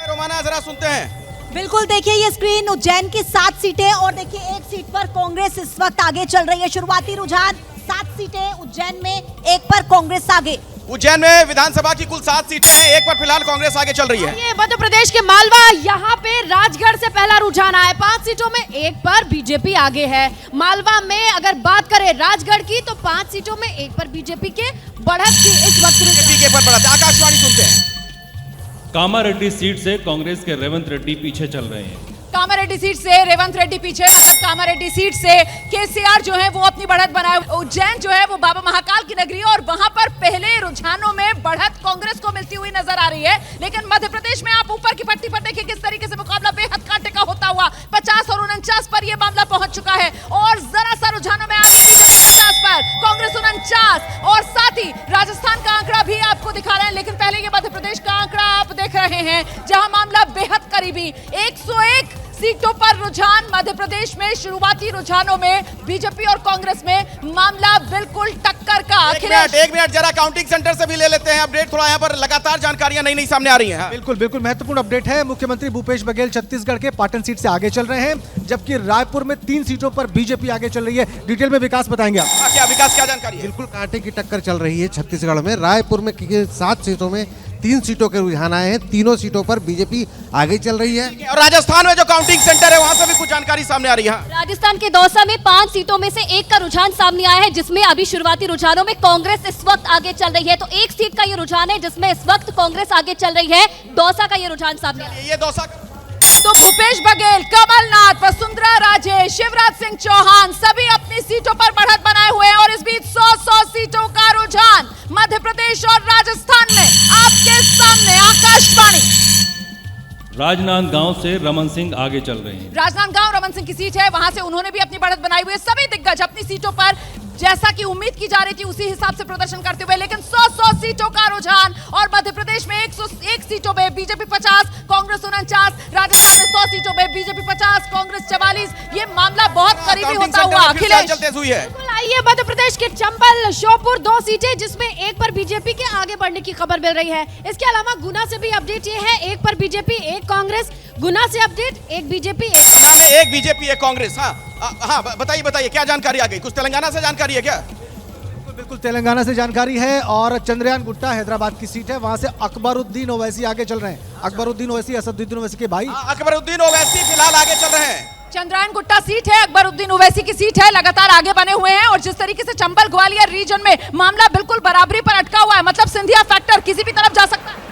रोमाना जरा सुनते हैं। बिल्कुल, देखिए ये स्क्रीन, उज्जैन की 7 सीटें और देखिए एक सीट पर कांग्रेस इस वक्त आगे चल रही है। शुरुआती रुझान 7 सीटें उज्जैन में, एक पर कांग्रेस आगे। उज्जैन में विधानसभा की कुल 7 सीटें हैं, एक पर फिलहाल कांग्रेस आगे चल रही है। ये मध्य प्रदेश के मालवा, यहाँ पे राजगढ़ से पहला रुझान आया। 5 सीटों में एक पर बीजेपी आगे है। मालवा में अगर बात करें राजगढ़ की, तो 5 सीटों में एक पर बीजेपी के बढ़त की इस वक्त बीजेपी के पर बढ़त। आकाशवाणी सुनते हैं। कामारेड्डी सीट से कांग्रेस के रेवंत रेड्डी पीछे चल रहे हैं। कामारेड्डी सीट से रेवंत रेड्डी पीछे, मतलब कामारेड्डी सीट से केसीआर जो है वो अपनी बढ़त बनाए। उज्जैन जो है वो बाबा महाकाल की नगरी है और वहां पर पहले रुझानों में बढ़त कांग्रेस को मिलती हुई नजर आ रही है। लेकिन मध्य प्रदेश में आप ऊपर की पट्टी पर देखिए किस तरीके से मुकाबला बेहद कांटे का होता हुआ 50 और 49 पर यह मामला पहुंच चुका है। और जरा सा रुझानों में आगे बीजेपी 50 पर, कांग्रेस 49 और साथ ही राजस्थान का आंकड़ा भी आपको दिखा रहे हैं। लेकिन पहले ये मध्य प्रदेश का आंकड़ा आप देख रहे हैं, जहां मामला बेहद करीबी 101 सीटों पर रुझान मध्य प्रदेश में। शुरुआती रुझानों में बीजेपी और कांग्रेस में मामला बिल्कुल टक्कर का। एक मिनट जरा काउंटिंग सेंटर से भी ले लेते हैं अपडेट। थोड़ा यहाँ पर लगातार जानकारियां नई नई सामने आ रही हैं। बिल्कुल बिल्कुल महत्वपूर्ण अपडेट है। मुख्यमंत्री भूपेश बघेल छत्तीसगढ़ के पाटन सीट से आगे चल रहे हैं, जबकि रायपुर में 3 सीटों पर बीजेपी आगे चल रही है। डिटेल में विकास बताएंगे आप। क्या विकास, क्या जानकारी है? बिल्कुल कांटे की टक्कर चल रही है छत्तीसगढ़ में। रायपुर में 7 सीटों में 3 सीटों के रुझान आए हैं, तीनों सीटों पर बीजेपी आगे चल रही है। और राजस्थान में जो काउंटिंग सेंटर है वहां से भी कुछ जानकारी सामने आ रही है। राजस्थान के दौसा में 5 सीटों में से एक का रुझान सामने आया है, जिसमें अभी शुरुआती रुझानों में कांग्रेस इस वक्त आगे चल रही है। तो एक सीट का ये रुझान है जिसमें इस वक्त कांग्रेस आगे चल रही है। दौसा का ये रुझान सामने आया है। ये दौसा तो भूपेश बघेल, कमलनाथ, वसुंधरा राजे, शिवराज सिंह चौहान सभी अपनी सीटों पर बढ़त बनाए हुए हैं। और इस बीच 100 सीटों का रुझान मध्य प्रदेश और राजस्थान में आपके सामने। आकाशवाणी राजनांदगांव से रमन सिंह आगे चल रहे हैं। राजनांदगांव रमन सिंह की सीट है, वहां से उन्होंने भी अपनी बढ़त बनाई हुई है। सभी दिग्गज अपनी सीटों पर जैसा कि उम्मीद की जा रही थी उसी हिसाब से प्रदर्शन करते हुए। लेकिन 100 सीटों का रुझान और मध्य प्रदेश में 101 सीटों में बीजेपी 50, कांग्रेस 49, राजस्थान में 100 सीटों में बीजेपी 50, कांग्रेस 44। ये मामला बहुत करीबी होता हुआ। अखिलेश आइए मध्य प्रदेश के चंबल, श्योपुर 2 सीटें जिसमें एक पर बीजेपी के आगे बढ़ने की खबर मिल रही है। इसके अलावा गुना से भी अपडेट ये है, एक पर बीजेपी एक कांग्रेस। गुना से अपडेट, एक बीजेपी एक बीजेपी एक कांग्रेस। हाँ बताइए क्या जानकारी आ गई? कुछ तेलंगाना से जानकारी है क्या? बिल्कुल तेलंगाना से जानकारी है। और चंद्रयान गुट्टा हैदराबाद की सीट है, वहां से अकबरुद्दीन ओवैसी आगे चल रहे हैं। अकबरुद्दीन ओवैसी असदुद्दीन ओवैसी के भाई। अकबरुद्दीन ओवैसी फिलहाल आगे चल रहे हैं। चंद्रयान गुट्टा सीट है, अकबरुद्दीन ओवैसी की सीट है, लगातार आगे बने हुए हैं। और जिस तरीके से चंबल ग्वालियर रीजन में मामला बिल्कुल बराबरी पर अटका हुआ है, मतलब सिंधिया फैक्टर किसी भी तरफ जा सकता है।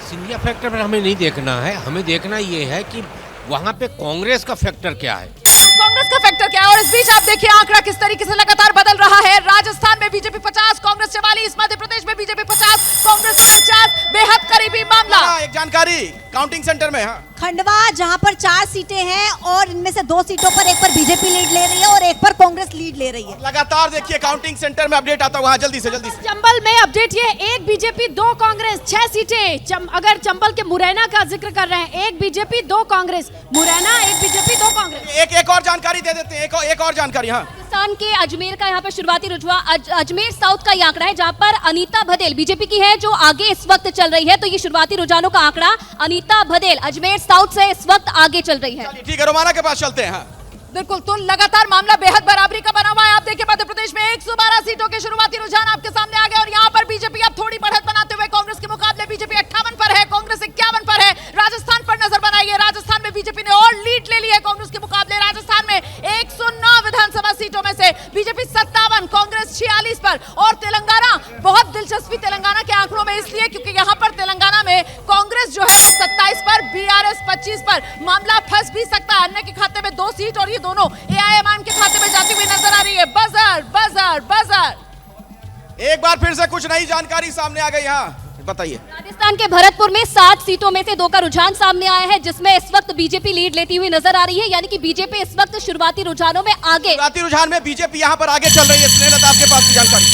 सिंधिया फैक्टर पर हमें नहीं देखना है, हमें देखना ये है कि वहाँ पे कांग्रेस का फैक्टर क्या है। कांग्रेस का फैक्टर क्या है? और इस बीच आप देखिए आंकड़ा किस तरीके से लगातार बदल रहा है। राजस्थान में बीजेपी 50, कांग्रेस 44, मध्य प्रदेश में बीजेपी 50, कांग्रेस 49। बेहद करीबी मामला। एक जानकारी काउंटिंग सेंटर में। खंडवा जहां पर 4 सीटें हैं और इनमें से 2 सीटों पर एक पर बीजेपी लीड ले रही है और एक पर कांग्रेस लीड ले रही है। लगातार देखिए काउंटिंग सेंटर में अपडेट आता हुआ। जल्दी से चंबल में अपडेट ये, एक बीजेपी 2 कांग्रेस, 6 सीटें। अगर चंबल के मुरैना का जिक्र कर रहे हैं, एक बीजेपी 2 कांग्रेस। मुरैना एक बीजेपी 2 कांग्रेस। एक और जानकारी दे देते हैं, एक और जानकारी। राजस्थान के अजमेर का यहाँ पर शुरुआती रुझान, अजमेर साउथ का ये आंकड़ा है, जहाँ पर अनीता भदेल बीजेपी की है जो आगे इस वक्त चल रही है। तो ये शुरुआती रुझानों का आंकड़ा, अनीता भदेल अजमेर साउथ से इस वक्त आगे चल रही है। ठीक है, रोमाना के पास चलते हैं। बिल्कुल, तो लगातार मामला बेहद बराबरी का बना हुआ है। आप देखिए मध्य प्रदेश में 112 सीटों के शुरुआती रुझान आपके सामने आ गए। और यहाँ पर बीजेपी अब थोड़ी बढ़त बनाते हुए कांग्रेस के मुकाबले बीजेपी 58 पर है, कांग्रेस 51 पर है। राजस्थान पर नजर बनाइए, राजस्थान में बीजेपी ने और लीड ले ली है कांग्रेस के मुकाबले। राजस्थान में 109 विधानसभा सीटों में से बीजेपी 57, कांग्रेस 46 पर। और तेलंगाना, बहुत दिलचस्पी तेलंगाना के आंकड़ों में इसलिए क्योंकि यहाँ पर तेलंगाना में कांग्रेस जो है 27 पर, बीआरएस 25 पर। मामला फंस भी सकता है, अन्य के खाते में 2 सीट और ये दोनों एआईएमआईएम के खाते में जाती हुई नजर आ रही है। Buzzer buzzer buzzer. एक बार फिर से कुछ नई जानकारी सामने आ गई। यहाँ बताइए। राजस्थान के भरतपुर में 7 सीटों में से 2 का रुझान सामने आया है, जिसमें इस वक्त बीजेपी लीड लेती हुई नजर आ रही है। यानी कि बीजेपी इस वक्त शुरुआती रुझानों में आगे, शुरुआती रुझान में बीजेपी यहाँ पर आगे चल रही है। स्नेहलता, आपके पास की जानकारी।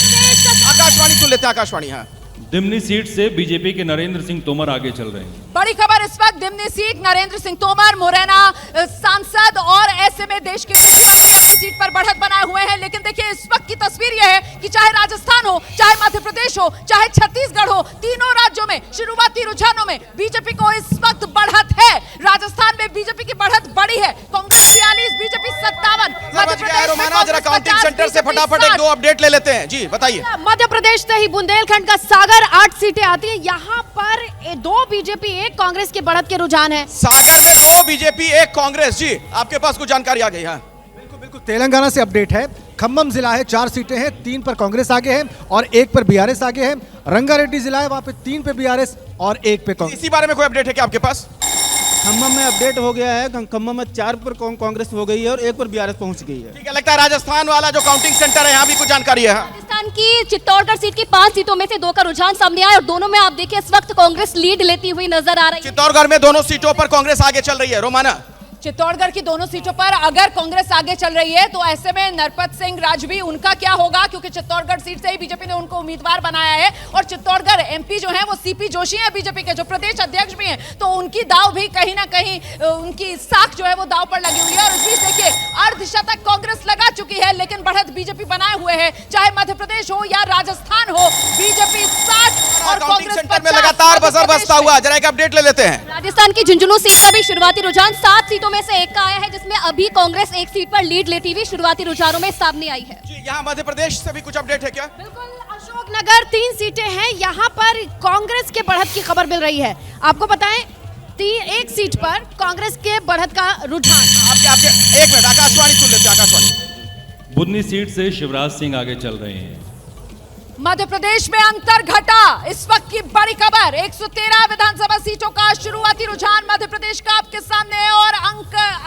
आकाशवाणी सुन लेते हैं। आकाशवाणी। हाँ, दिमनी सीट से बीजेपी के नरेंद्र सिंह तोमर आगे चल रहे हैं। बड़ी खबर इस वक्त दिमनी सीट, नरेंद्र सिंह तोमर मुरैना सांसद और ऐसे में देश के पहली मंत्री अपनी सीट पर बढ़त बनाए हुए हैं। लेकिन देखिए इस वक्त की तस्वीर यह है कि चाहे राजस्थान हो, चाहे मध्य प्रदेश हो, चाहे छत्तीसगढ़ हो, तीनों राज्यों में शुरुआती रुझानों में बीजेपी को इस वक्त बढ़त है। राजस्थान में बीजेपी की बढ़त बड़ी है। कांग्रेस 42, बीजेपी 57। मध्य प्रदेश रोमाना, जरा काउंटिंग सेंटर से फटाफट एक 2 अपडेट ले लेते हैं। जी बताइए। मध्य प्रदेश से ही बुंदेलखंड का सागर 8 सीटें आती है। यहाँ पर 2 बीजेपी 1 कांग्रेस के बढ़त के रुझान है। सागर में 2 बीजेपी 1 कांग्रेस। जी आपके पास कुछ जानकारी आ गई है? बिल्कुल तेलंगाना से अपडेट है। खम्मम जिला है, 4 सीटें हैं, 3 पर कांग्रेस आगे है और 1 पर बीआरएस आगे है। रंगारेड्डी जिला है, वहां पे 3 पे बीआरएस और 1 पे कांग्रेस। इसी बारे में कोई अपडेट है क्या आपके पास? खम्मम में अपडेट हो गया है। खम्मम में 4 पर कांग्रेस हो गई है और 1 पर बीआरएस पहुंच गई है। ठीक है, लगता है राजस्थान वाला जो काउंटिंग सेंटर है यहाँ भी कुछ जानकारी है। राजस्थान की चित्तौड़गढ़ सीट की 5 सीटों में से 2 का रुझान सामने आया और दोनों में आप देखिए इस वक्त कांग्रेस लीड लेती हुई नजर आ रही है। चित्तौड़गढ़ में दोनों सीटों पर कांग्रेस आगे चल रही है। रोमाना, चित्तौड़गढ़ की दोनों सीटों पर अगर कांग्रेस आगे चल रही है तो ऐसे में नरपत सिंह राजवी उनका क्या होगा, क्योंकि चित्तौड़गढ़ सीट से ही बीजेपी ने उनको उम्मीदवार बनाया है और चित्तौड़गढ़ एमपी जो है वो सीपी जोशी है, बीजेपी के जो प्रदेश अध्यक्ष भी हैं, तो उनकी दाव भी कहीं ना कहीं उनकी साख जो है वो दाव पर लगी हुई है। और इस बीच देखिए अर्धशतक कांग्रेस लगा चुकी है, लेकिन बढ़त बीजेपी बनाए हुए है। चाहे मध्य प्रदेश हो या राजस्थान हो, बीजेपी 60 और कांग्रेस सेंटर में लगातार बजर बजता हुआ। जरा एक अपडेट ले लेते हैं। राजस्थान की झुंझुनू सीट पर भी शुरुआती रुझान 7 सीटों में से 1 का आया है, जिसमें अभी कांग्रेस 1 सीट पर लीड लेती हुई शुरुआती रुझानों में सामने आई है। जी, यहाँ मध्य प्रदेश से भी कुछ अपडेट है क्या? बिल्कुल, अशोकनगर 3 सीटें हैं, यहाँ पर कांग्रेस के बढ़त की खबर मिल रही है। आपको बताएं 1 सीट पर कांग्रेस के बढ़त का रुझान। आपके 1 मिनट, आकाशवाणी सुन लेते हैं। आकाशवाणी। बुधनी सीट से शिवराज सिंह आगे चल रहे हैं। मध्य प्रदेश में अंतर घटा, इस वक्त की बड़ी खबर। 113 विधानसभा सीटों का शुरुआती रुझान मध्य प्रदेश का आपके सामने है और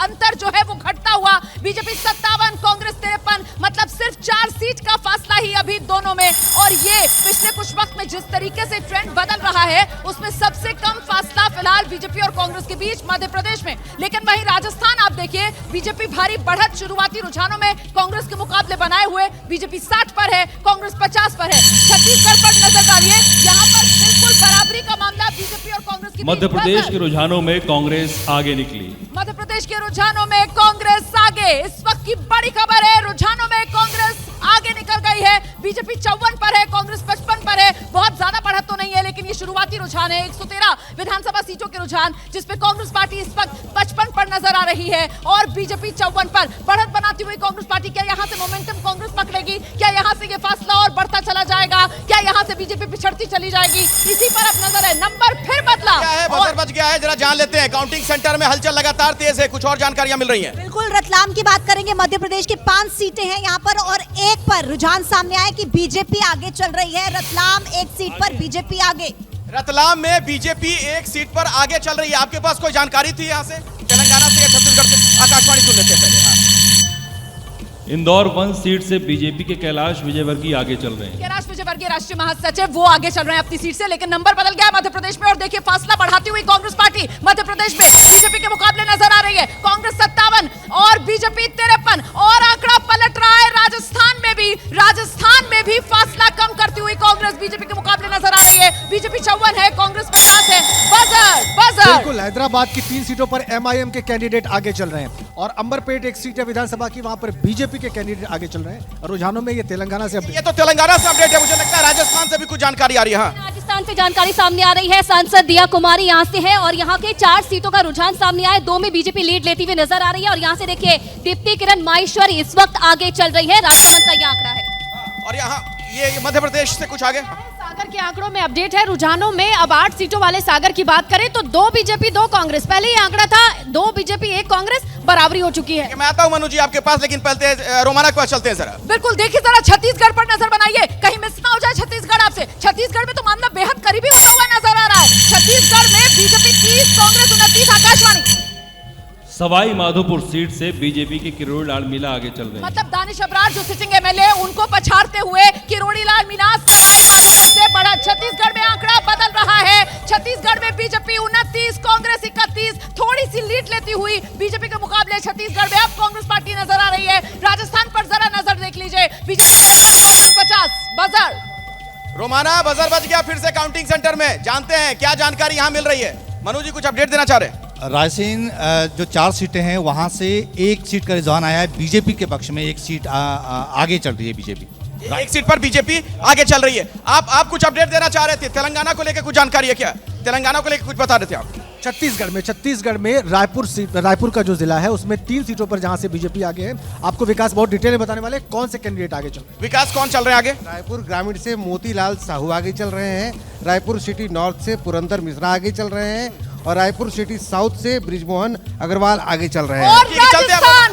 अंतर जो है वो घटता हुआ। बीजेपी 57, कांग्रेस 53, मतलब सिर्फ 4 सीट का फासला ही अभी दोनों में। और ये पिछले कुछ वक्त में जिस तरीके से ट्रेंड बदल रहा है उसमें सबसे कम फासला फिलहाल बीजेपी और कांग्रेस के बीच मध्य प्रदेश में। लेकिन वहीं राजस्थान आप देखिए, बीजेपी भारी बढ़त शुरुआती रुझानों में कांग्रेस के मुकाबले बनाए हुए। बीजेपी 60 पर है, कांग्रेस 50 पर है। छत्तीसगढ़ पर नजर डालिए, यहाँ पर बिल्कुल बराबरी का मामला बीजेपी और कांग्रेस के बीच। मध्य प्रदेश के रुझानों में कांग्रेस आगे निकली। मध्य प्रदेश के रुझानों में कांग्रेस आगे, इस वक्त की बड़ी खबर है। रुझानों में कांग्रेस आगे निकल गई है। बीजेपी 54 पर है, कांग्रेस 55 पर है। बहुत ज्यादा बढ़त तो नहीं है, लेकिन ये शुरुआती रुझान है। 113 विधानसभा सीटों के रुझान, जिसमें कांग्रेस पार्टी इस वक्त 55 पर नजर आ रही है और बीजेपी 54 पर बढ़त बनाती हुई कांग्रेस पार्टी। क्या यहाँ से मोमेंटम कांग्रेस पकड़ेगी? क्या यहाँ से ये फासला और बढ़ता चला जाएगा? क्या यहाँ से बीजेपी पिछड़ती चली जाएगी? इसी पर अब नजर है। नंबर फिर बदला, क्या है, बजर बज गया है। जरा जान लेते हैं। काउंटिंग सेंटर में हलचल लगातार तेज है, कुछ और जानकारियां मिल रही हैं। बिल्कुल, रतलाम की बात करेंगे। मध्य प्रदेश की 5 सीटें हैं यहाँ पर और 1 पर रुझान सामने आया कि बीजेपी आगे चल रही है। रतलाम 1 सीट पर बीजेपी आगे। रतलाम में बीजेपी 1 सीट पर आगे चल रही है। आपके पास कोई जानकारी थी यहाँ से, तेलंगाना से या छत्तीसगढ़ से? आकाशवाणी सुन लेते हैं पहले। हाँ। इंदौर 1 सीट से बीजेपी के कैलाश विजयवर्गीय आगे चल रहे हैं। कैलाश विजयवर्गीय राष्ट्रीय महासचिव वो आगे चल रहे हैं अपनी सीट से, लेकिन नंबर बदल गया मध्य प्रदेश में। और देखिए फासला बढ़ाती हुई कांग्रेस पार्टी मध्य प्रदेश में बीजेपी के मुकाबले नजर आ रही है। कांग्रेस 57 और बीजेपी 53 और आंकड़ा पलट रहा है। राजस्थान में भी फासला कम करती हुई कांग्रेस बीजेपी के मुकाबले नजर आ रही है। बीजेपी 54 है, कांग्रेस 50 है। बजर बिल्कुल, हैदराबाद की 3 सीटों पर एमआईएम के कैंडिडेट आगे चल रहे हैं और अंबरपेट 1 सीट है विधानसभा की, वहां पर बीजेपी के कैंडिडेट आगे चल रहे हैं। रुझानों में ये तेलंगाना से ये तो तेलंगाना से अपडेट है। मुझे लगता है राजस्थान से भी कुछ जानकारी आ रही है। राजस्थान से जानकारी सामने आ रही है। सांसद दिया कुमारी यहाँ से है और यहाँ के 4 सीटों का रुझान सामने आया। 2 में बीजेपी लीड लेती हुई नजर आ रही है और यहाँ से देखिए दीप्ति किरण माहेश्वरी इस वक्त आगे चल रही है। राजस्थान का यह आंकड़ा है। और यहाँ ये मध्य प्रदेश से कुछ आगे सागर के आंकड़ों में अपडेट है। रुझानों में अब 8 सीटों वाले सागर की बात करें तो 2 बीजेपी 2 कांग्रेस। पहले ये आंकड़ा था 2 बीजेपी 1 कांग्रेस, बराबरी हो चुकी है। मैं आता हूं मनु जी आपके पास, लेकिन पहले रोमाना के पास चलते हैं जरा। बिल्कुल, देखिए जरा छत्तीसगढ़ पर नजर बनाइए, कहीं मिस ना हो जाए छत्तीसगढ़ आपसे। छत्तीसगढ़ में तो मामला बेहद करीबी होता हुआ नजर आ रहा है। छत्तीसगढ़ में बीजेपी 30, कांग्रेस 29। आकाशवाणी। सवाई माधोपुर सीट से बीजेपी के किरोड़ी लाल मीणा आगे चल रहे हैं। मतलब दानिश अबरार जो सिटिंग एमएलए उनको पछाड़ते हुए किरोड़ी लाल मीणा सवाई माधोपुर से बढ़ा। छत्तीसगढ़ में आंकड़ा बदल रहा है। छत्तीसगढ़ में बीजेपी 29, कांग्रेस 31, थोड़ी सी लीड लेती हुई बीजेपी के मुकाबले छत्तीसगढ़ में अब कांग्रेस पार्टी नजर आ रही है। राजस्थान पर जरा नजर देख लीजिए, BJP 50, Congress 50। Buzzer Romana, buzzer बज गया फिर से काउंटिंग सेंटर में। जानते हैं क्या जानकारी यहाँ मिल रही है। मनु जी कुछ अपडेट देना चाह रहे हैं? रायसेन जो 4 सीटें हैं वहां से एक सीट का रुझान आया है बीजेपी के पक्ष में। एक सीट आगे चल रही है बीजेपी। एक सीट पर बीजेपी आगे चल रही है। आप कुछ अपडेट देना चाह रहे थे। तेलंगाना को लेकर कुछ जानकारी है क्या? तेलंगाना को लेकर कुछ बता रहे थे आप? छत्तीसगढ़ में रायपुर का जो जिला है उसमें 3 सीटों पर जहां से बीजेपी आगे है। आपको विकास बहुत डिटेल में बताने वाले कौन से कैंडिडेट आगे चल रहे हैं। विकास कौन चल रहे हैं आगे? रायपुर ग्रामीण से मोतीलाल साहू आगे चल रहे हैं। रायपुर सिटी नॉर्थ से पुरंदर मिश्रा आगे चल रहे हैं और रायपुर सिटी साउथ से ब्रिजमोहन अग्रवाल आगे चल रहे हैं। और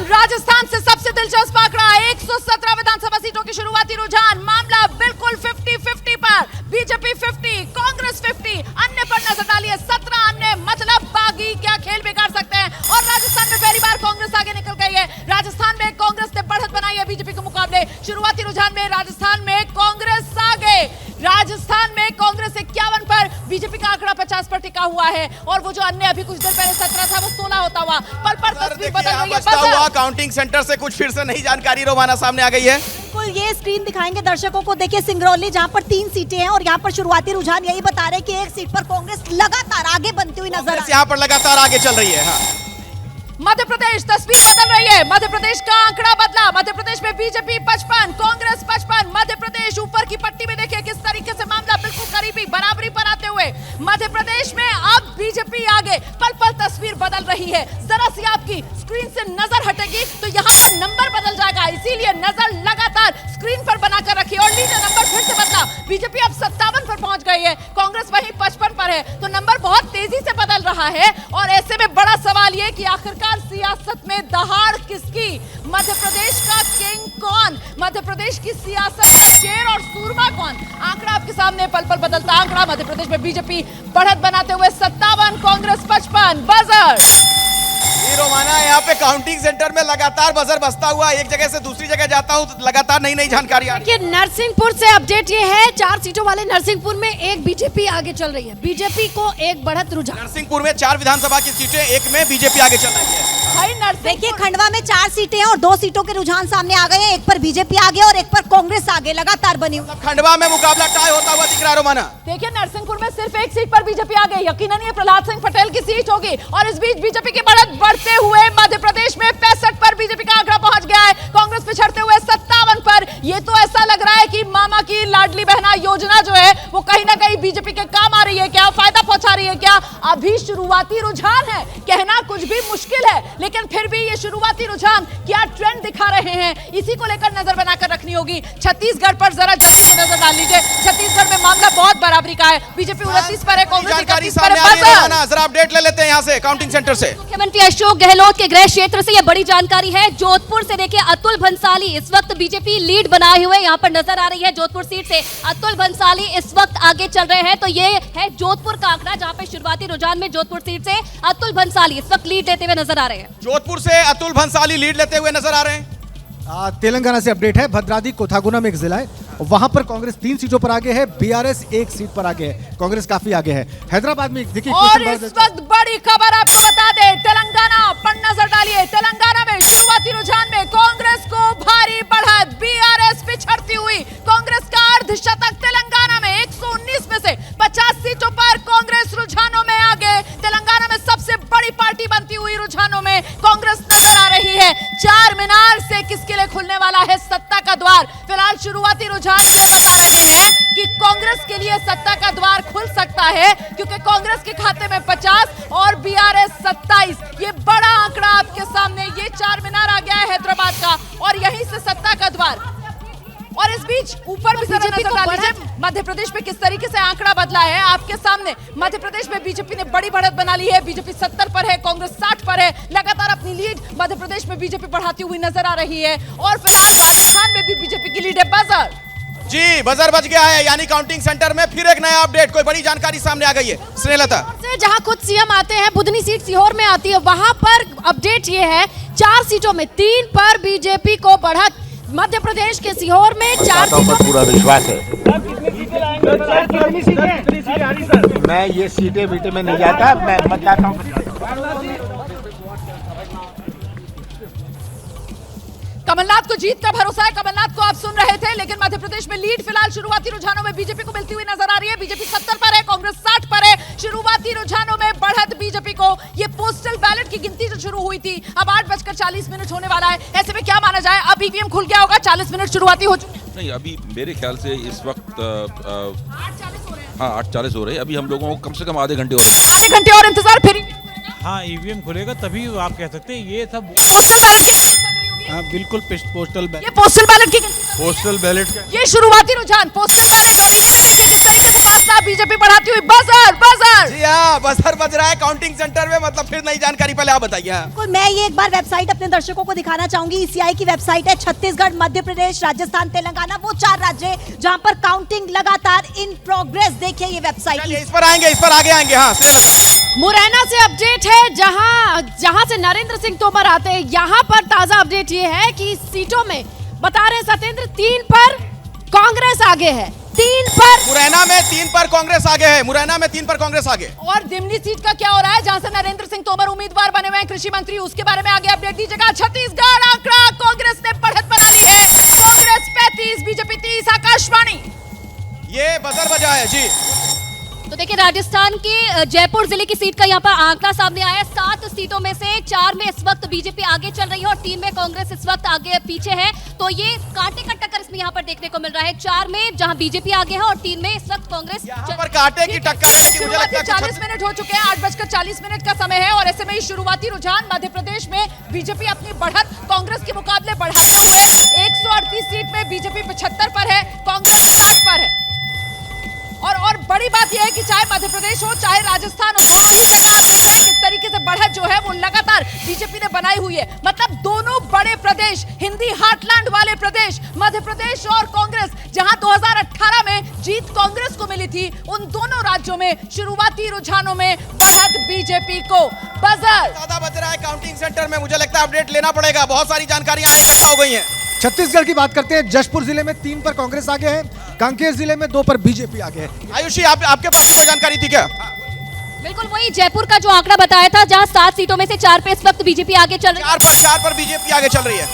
राजस्थान से सबसे दिलचस्प आंकड़ा 117 विधानसभा सीटों की शुरुआती रुझान। मामला बिल्कुल 50-50 पर। बीजेपी 50, कांग्रेस 50, अन्य पर नजर डालिए 17 अन्य। मतलब बागी क्या खेल बिगाड़ सकते हैं। और राजस्थान में पहली बार कांग्रेस आगे निकल गई है। राजस्थान में कांग्रेस ने बढ़त बनाई है बीजेपी के मुकाबले। शुरुआती रुझान में राजस्थान में कांग्रेस आगे। राजस्थान में कांग्रेस 51 पर, बीजेपी का आंकड़ा 50 पर टिका हुआ है। और वो जो अन्य अभी कुछ देर पहले 17 था वो 16 होता हुआ। पल पर तस्वीर बदल रही है। काउंटिंग सेंटर से कुछ फिर से नई जानकारी रोमाना सामने आ गई है। बिल्कुल, ये स्क्रीन दिखाएंगे दर्शकों को। देखिए सिंगरौली जहां पर 3 सीटें हैं और यहां पर शुरुआती रुझान यही बता रहे हैं कि एक सीट पर कांग्रेस लगातार आगे बनती हुई नजर आ रही है। यहाँ पर लगातार आगे चल रही है। हाँ। मध्य प्रदेश, तस्वीर बदल रही है। मध्य प्रदेश का आंकड़ा बदला। मध्य प्रदेश में बीजेपी 55, कांग्रेस 55। मध्य प्रदेश ऊपर की पट्टी में देखिए किस तरीके से मामला बिल्कुल करीबी बराबरी पर आते हुए मध्य प्रदेश में अब बीजेपी आगे। पल पल तस्वीर बदल रही है। जरा सी आपकी स्क्रीन से नजर हटेगी तो यहाँ पर नंबर बदल जाएगा, इसीलिए नजर लगातार स्क्रीन पर बनाकर रखिए। और लीजिए नंबर फिर से बदला। बीजेपी अब 57 पर पहुंच गई है, कांग्रेस वहीं 55 पर है। तो नंबर बहुत तेजी से बदल रहा है। और ऐसे में बड़ा सवाल ये कि आखिरकार सियासत में दहाड़ किसकी? मध्य प्रदेश का किंग कौन? मध्य प्रदेश की सियासत का शेर और सूरमा कौन? आंकड़ा आपके सामने पल पल बदलता आंकड़ा। मध्य प्रदेश में बीजेपी बढ़त बनाते हुए 57, कांग्रेस 55। बजर रोमाना, यहाँ पे काउंटिंग सेंटर में लगातार बजर बजता हुआ एक जगह से दूसरी जगह जाता हूँ तो लगातार नई नई जानकारी आ रही है। नरसिंहपुर से अपडेट ये है, 4 सीटों वाले नरसिंहपुर में एक बीजेपी आगे चल रही है। बीजेपी को एक बढ़त रुझान। नरसिंहपुर में 4 विधानसभा की सीटें, एक में बीजेपी आगे चल रही है। देखिए खंडवा में 4 सीटें हैं और 2 सीटों के रुझान सामने आ गए हैं। एक पर बीजेपी आगे और एक पर कांग्रेस आगे लगातार बनी हुई। खंडवा में मुकाबला टाई होता हुआ दिख रहा है रोमाना। देखिए नरसिंहपुर में सिर्फ एक सीट पर बीजेपी आगे। यकीनन ये प्रहलाद सिंह पटेल की सीट होगी। और इस बीच बीजेपी की बढ़त बढ़ते हुए मध्य प्रदेश में 65 पर बीजेपी का आंकड़ा पहुंच गया है। कांग्रेस पिछड़ते हुए 57 पर। ये तो ऐसा लग रहा है कि मामा की लाडली बहना योजना जो है वो कहीं ना कहीं बीजेपी के काम आ रही है क्या, फायदा पहुंचा रही है क्या? अभी शुरुआती रुझान है, कहना कुछ भी मुश्किल है, लेकिन फिर भी ये शुरुआती रुझान क्या ट्रेंड दिखा रहे हैं, इसी को लेकर नजर बनाकर रखनी होगी। छत्तीसगढ़ पर जरा जल्दी से नजर डाल लीजिए। छत्तीसगढ़ में मामला बहुत बराबरी का है। बीजेपी 29 पर है, कांग्रेस 31 पर है। जरा अपडेट ले लेते हैं यहाँ से काउंटिंग सेंटर से। मुख्यमंत्री अशोक गहलोत के गृह क्षेत्र से यह बड़ी जानकारी है। जोधपुर से देखिए अतुल भंसाली इस वक्त बीजेपी लीड बनाए हुए यहाँ पर नजर आ रही है। जोधपुर सीट से अतुल भंसाली इस वक्त आगे चल रहे हैं। तो ये है जोधपुर का आंकड़ा जहाँ पे शुरुआती रुझान में जोधपुर सीट से अतुल भंसाली इस वक्त लीड लेते हुए नजर आ रहे हैं। जोधपुर से अतुल भंसाली लीड लेते हुए नजर आ रहे हैं। तेलंगाना से अपडेट है। भद्राद्री कोथागुना में एक जिला है, वहां पर कांग्रेस 3 सीटों पर आगे है, बीआरएस 1 सीट पर आगे है। कांग्रेस काफी आगे है। हैदराबाद में देखिए और इस वक्त बड़ी खबर आपको बता दें, तेलंगाना पर नजर डालिए। तेलंगाना में शुरुआती रुझान में कांग्रेस को भारी बढ़त, बीआरएस पिछड़ती हुई। कांग्रेस का अर्धशतक तेलंगाना में 119 में से 50 सीटों पर कांग्रेस रुझानों में आगे। तेलंगाना में सबसे बड़ी पार्टी बनती हुई रुझानों में कांग्रेस नजर आ रही है। 4 मीनार से किसके लिए खुलने वाला है सत्ता का द्वार? फिलहाल शुरुआती रुझान ये बता रहे हैं कि कांग्रेस के लिए सत्ता का द्वार खुल सकता है, क्योंकि कांग्रेस के खाते में 50 और बीआरएस 27। ये बड़ा आंकड़ा आपके सामने, ये 4 मीनार आ गया है हैदराबाद का और यहीं से सत्ता का द्वार। और इस बीच ऊपर भी नजर डाल लीजिए मध्य प्रदेश में किस तरीके से आंकड़ा बदला है आपके सामने। मध्य प्रदेश में बीजेपी ने बड़ी बढ़त बना ली है। बीजेपी 70 पर है, कांग्रेस 60 पर है। लगातार अपनी लीड मध्य प्रदेश में बीजेपी बढ़ाती हुई नजर आ रही है। और फिलहाल राजस्थान में भी बीजेपी की लीड है। बजर जी बजर बज गया है, यानी काउंटिंग सेंटर में फिर एक नया अपडेट, कोई बड़ी जानकारी सामने आ गई है। स्नेहलता से जहां खुद सीएम आते हैं, बुधनी सीट सीहोर में आती है, वहां पर अपडेट ये है 4 सीटों में 3 पर बीजेपी को बढ़त। मध्य प्रदेश के सीहोर में 4 सीटों पूरा विश्वास है। मैं ये सीटें बीटे में नहीं जाता, मैं मतदाताओं को। कमलनाथ को जीत का भरोसा है, कमलनाथ को आप सुन रहे थे, लेकिन मध्य प्रदेश में लीड फिलहाल शुरुआती रुझानों में बीजेपी को मिलती हुई नजर आ रही है। बीजेपी 70 पर है, कांग्रेस 60 पर है। शुरुआती रुझानों में बढ़त बीजेपी को। ये पोस्टल बैलेट की गिनती जो शुरू हुई थी, अब 8:40 होने वाला है। ऐसे में क्या माना जाए, अब ईवीएम खुल गया होगा, 40 मिनट शुरुआती हो चुके? नहीं, अभी मेरे ख्याल से इस वक्त 8:40 हो रहे हैं। अभी हम लोगों को कम से कम आधे घंटे और इंतजार, फिर हाँ ईवीएम खुलेगा तभी आप कह सकते हैं। ये सब हाँ बिल्कुल पोस्टल बैलेट, ये पोस्टल बैलेट की पोस्टल बैलेट का ये शुरुआती रुझान पोस्टल बैलेट और किस तरीके से फासला बीजेपी बढ़ाती हुई। बजर जी हाँ, बजर बज रहा है काउंटिंग सेंटर में, मतलब फिर नई जानकारी पहले आप बताइए। मैं ये एक बार वेबसाइट अपने दर्शकों को दिखाना चाहूंगी। ईसीआई की वेबसाइट है। छत्तीसगढ़, मध्य प्रदेश, राजस्थान, तेलंगाना, वो 4 राज्य जहां पर काउंटिंग लगातार इन प्रोग्रेस। देखिए ये वेबसाइट, इस पर आएंगे, इस पर आगे आएंगे। हाँ मुरैना से अपडेट है, जहां से नरेंद्र सिंह तोमर आते हैं। यहां पर ताजा अपडेट ये है कि सीटों में बता रहे सत्येंद्र 3 पर कांग्रेस आगे है। 3 पर मुरैना में 3 पर कांग्रेस आगे है। मुरैना में 3 पर कांग्रेस आगे। और दिमनी सीट का क्या हो रहा है, जहां से नरेंद्र सिंह तोमर उम्मीदवार बने हुए हैं, कृषि मंत्री, उसके बारे में आगे अपडेट दीजिएगा। छत्तीसगढ़ आंकड़ा, कांग्रेस ने बढ़त बना ली है। कांग्रेस 35, बीजेपी 30। आकाशवाणी ये बजर बजा है जी। तो देखिए राजस्थान के जयपुर जिले की सीट का यहाँ पर आंकड़ा सामने आया है। 7 सीटों में से 4 में इस वक्त बीजेपी आगे चल रही है और 3 में कांग्रेस इस वक्त आगे पीछे है। तो ये कांटे का टक्कर इसमें यहाँ पर देखने को मिल रहा है। 4 में जहाँ बीजेपी आगे है और 3 में इस वक्त कांग्रेस। यहाँ पर कांटे की टक्कर है कि मुझे लगता है 40 मिनट हो चुके हैं, 8:40 का समय है। और ऐसे में शुरुआती रुझान मध्य प्रदेश में बीजेपी अपनी बढ़त कांग्रेस के मुकाबले बढ़ाते हुए 138 सीट में बीजेपी 75 पर है, कांग्रेस 60 पर है। और बड़ी बात यह है कि चाहे मध्य प्रदेश हो चाहे राजस्थान हो, दोनों ही जगह आप देख रहे हैं किस तरीके से बढ़त जो है वो लगातार बीजेपी ने बनाई हुई है। मतलब दोनों बड़े प्रदेश, हिंदी हार्टलैंड वाले प्रदेश मध्य प्रदेश और कांग्रेस, जहां 2018 में जीत कांग्रेस को मिली थी, उन दोनों राज्यों में शुरुआती रुझानों में बढ़त बीजेपी को। बजर ज्यादा बज रहा है काउंटिंग सेंटर में, मुझे लगता है अपडेट लेना पड़ेगा। बहुत सारी जानकारियां इकट्ठा हो गई हैं। छत्तीसगढ़ की बात करते हैं। जशपुर जिले में 3 पर कांग्रेस आगे है, कांकेर जिले में 2 पर बीजेपी आगे है। आयुषी आपके पास कोई जानकारी थी क्या? बिल्कुल वही जयपुर का जो आंकड़ा बताया था, जहां 7 सीटों में से 4 पे इस वक्त बीजेपी आगे चल रही है। 4 पर बीजेपी आगे चल रही है।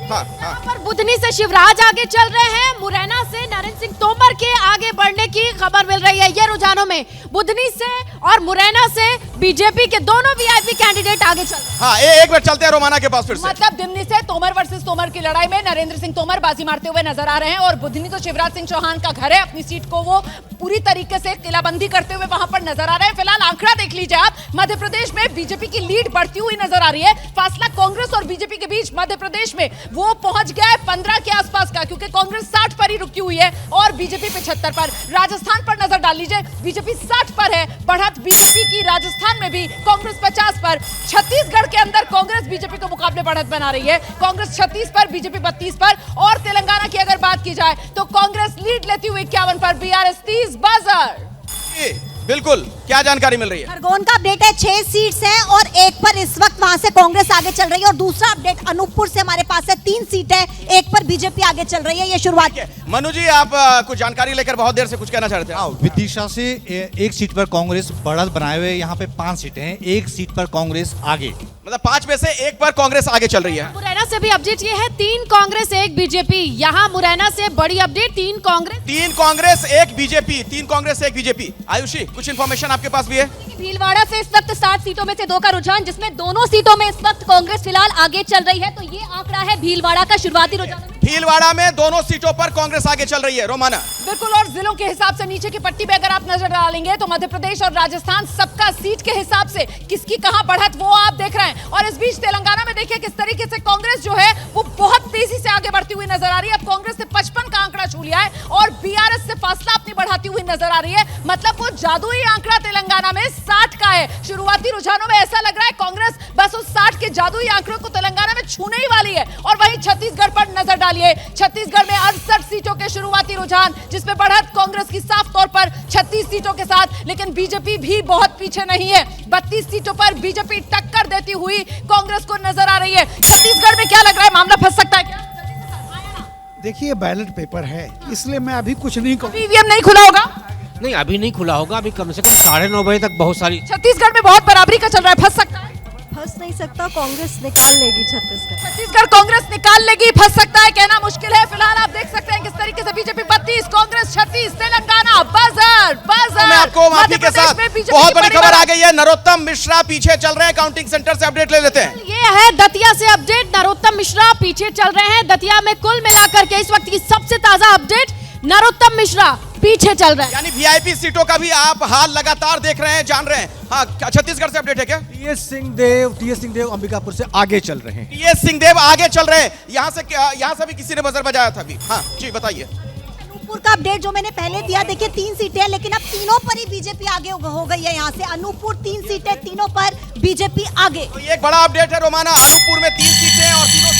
यहाँ पर बुधनी से शिवराज आगे चल रहे हैं। मुरैना से नरेंद्र सिंह तोमर के आगे बढ़ने की खबर मिल रही है। ये रुझानों में बुधनी से और मुरैना से बीजेपी के दोनों वीआईपी कैंडिडेट आगे चल रहे हैं। हाँ, एक बार चलते हैं रोमाना के पास फिर से। मतलब दिमनी से तोमर वर्सेस तोमर की लड़ाई में नरेंद्र सिंह तोमर बाजी मारते हुए नजर आ रहे हैं और बुधनी तो शिवराज सिंह चौहान का घर है, अपनी सीट को वो पूरी तरीके से किलाबंदी करते हुए वहां पर नजर आ रहे हैं। फिलहाल आंकड़ा देख लीजिए आप, मध्य प्रदेश में बीजेपी की लीड बढ़ती हुई नजर आ रही है। फासला कांग्रेस और बीजेपी के बीच मध्य प्रदेश में वो पहुंच गया है 15 के आसपास का, क्योंकि कांग्रेस 60 पर ही रुकी हुई है और बीजेपी 75 पर। राजस्थान पर नजर डाल लीजिए, बीजेपी 60 पर है, बढ़त बीजेपी की राजस्थान में भी, कांग्रेस 50 पर। छत्तीसगढ़ के अंदर कांग्रेस बीजेपी को मुकाबले बढ़त बना रही है, कांग्रेस 36 पर, बीजेपी 32 पर। और तेलंगाना की अगर बात की जाए तो कांग्रेस लीड लेती हुई 51 पर, बीआरएस 30। बजर बिल्कुल, क्या जानकारी मिल रही है? खरगोन का अपडेट है, 6 सीट्स हैं और 1 पर इस वक्त वहां से कांग्रेस आगे चल रही है। और दूसरा अपडेट अनूपपुर से हमारे पास है, 3 सीट है, 1 पर बीजेपी आगे चल रही है। ये शुरुआत है। मनु जी, आप कुछ जानकारी लेकर बहुत देर से कुछ कहना चाह रहे थे। विदिशा से 1 सीट पर कांग्रेस बढ़त बनाए हुए, यहाँ पे 5 सीटें हैं, 1 सीट पर कांग्रेस आगे, मतलब 5 में से 1 पर कांग्रेस आगे चल रही है। मुरैना से भी अपडेट ये है, 3 कांग्रेस 1 बीजेपी। यहाँ मुरैना से बड़ी update, 3 Congress 1 BJP, 3 Congress 1 BJP. Ayushi, कुछ इन्फॉर्मेशन आपके पास भी है? भीलवाड़ा से इस वक्त 7 सीटों में से 2 का रुझान, जिसमें दोनों सीटों में इस वक्त कांग्रेस फिलहाल आगे चल रही है। तो ये आंकड़ा है भीलवाड़ा का शुरुआती रुझान। भीलवाड़ा में दोनों सीटों पर कांग्रेस आगे चल रही है। रोमाना बिल्कुल, और जिलों के हिसाब से नीचे की पट्टी पे अगर आप नजर डालेंगे तो मध्य प्रदेश और राजस्थान सबका सीट के हिसाब से किसकी कहां बढ़त वो आप देख रहे हैं। और इस बीच तेलंगाना में देखिए किस तरीके से कांग्रेस जो है वो बहुत तेजी से आगे बढ़ती हुई नजर आ रही है। अब कांग्रेस ने 55 का आंकड़ा छू लिया है और बीआरएस से फासला अपनी बढ़ाती हुई नजर आ रही है। मतलब वो जादुई आंकड़ा तेलंगाना में 60 का है। शुरुआती रुझानों में ऐसा लग रहा है कांग्रेस बस उस 60 के जादुई आंकड़ों को तेलंगाना में छूने ही वाली है। और वहीं छत्तीसगढ़ पर नजर नजर डालिए। छत्तीसगढ़ में 68 सीटों के शुरुआती रुझान, जिसमें बढ़त कांग्रेस की साफ तौर पर 36 सीटों के साथ, लेकिन बीजेपी भी बहुत पीछे नहीं है। 32 सीटों पर बीजेपी टक्कर देती हुई कांग्रेस को नजर आ रही है। छत्तीसगढ़ में क्या लग रहा है, मामला फंस सकता है क्या? देखिए बैलेट पेपर है, इसलिए मैं अभी कुछ नहीं कहूँ। ईवीएम नहीं खुला होगा? नहीं, अभी नहीं खुला होगा, अभी कम से कम 9:30 बजे तक बहुत सारी। छत्तीसगढ़ में बहुत बराबरी का चल रहा है, फंस सकता है? फंस नहीं सकता, कांग्रेस निकाल लेगी छत्तीसगढ़ कांग्रेस निकाल लेगी, फंस सकता है कहना मुश्किल है। फिलहाल आप देख सकते हैं किस तरीके से बीजेपी 32, कांग्रेस 36, तेलंगाना बजर। मैं आपको माफी के साथ बहुत बड़ी खबर आ गई है, नरोत्तम मिश्रा पीछे चल रहे हैं। काउंटिंग सेंटर से अपडेट ले लेते हैं। ये है दतिया से अपडेट, नरोत्तम मिश्रा पीछे चल रहे हैं। दतिया में कुल मिलाकर के इस वक्त की सबसे ताजा अपडेट, नरोत्तम मिश्रा पीछे चल रहे हैं। यानी वीआईपी सीटों का भी आप हाल लगातार देख रहे हैं, जान रहे हैं। हाँ, छत्तीसगढ़ से अपडेट है क्या? टीएस सिंहदेव अंबिकापुर से आगे चल रहे हैं। टीएस सिंहदेव आगे चल रहे हैं। यहाँ से भी किसी ने बजर बजाया था अभी। हाँ जी, बताइए। अनूपपुर का अपडेट जो मैंने पहले दिया, देखिए 3 सीटें हैं, लेकिन अब तीनों पर ही बीजेपी आगे हो गई है। यहाँ से अनूपपुर 3 सीटें, तीनों पर बीजेपी आगे। तो ये एक बड़ा अपडेट है रोमाना, अनूपपुर में 3 सीटें और तीनों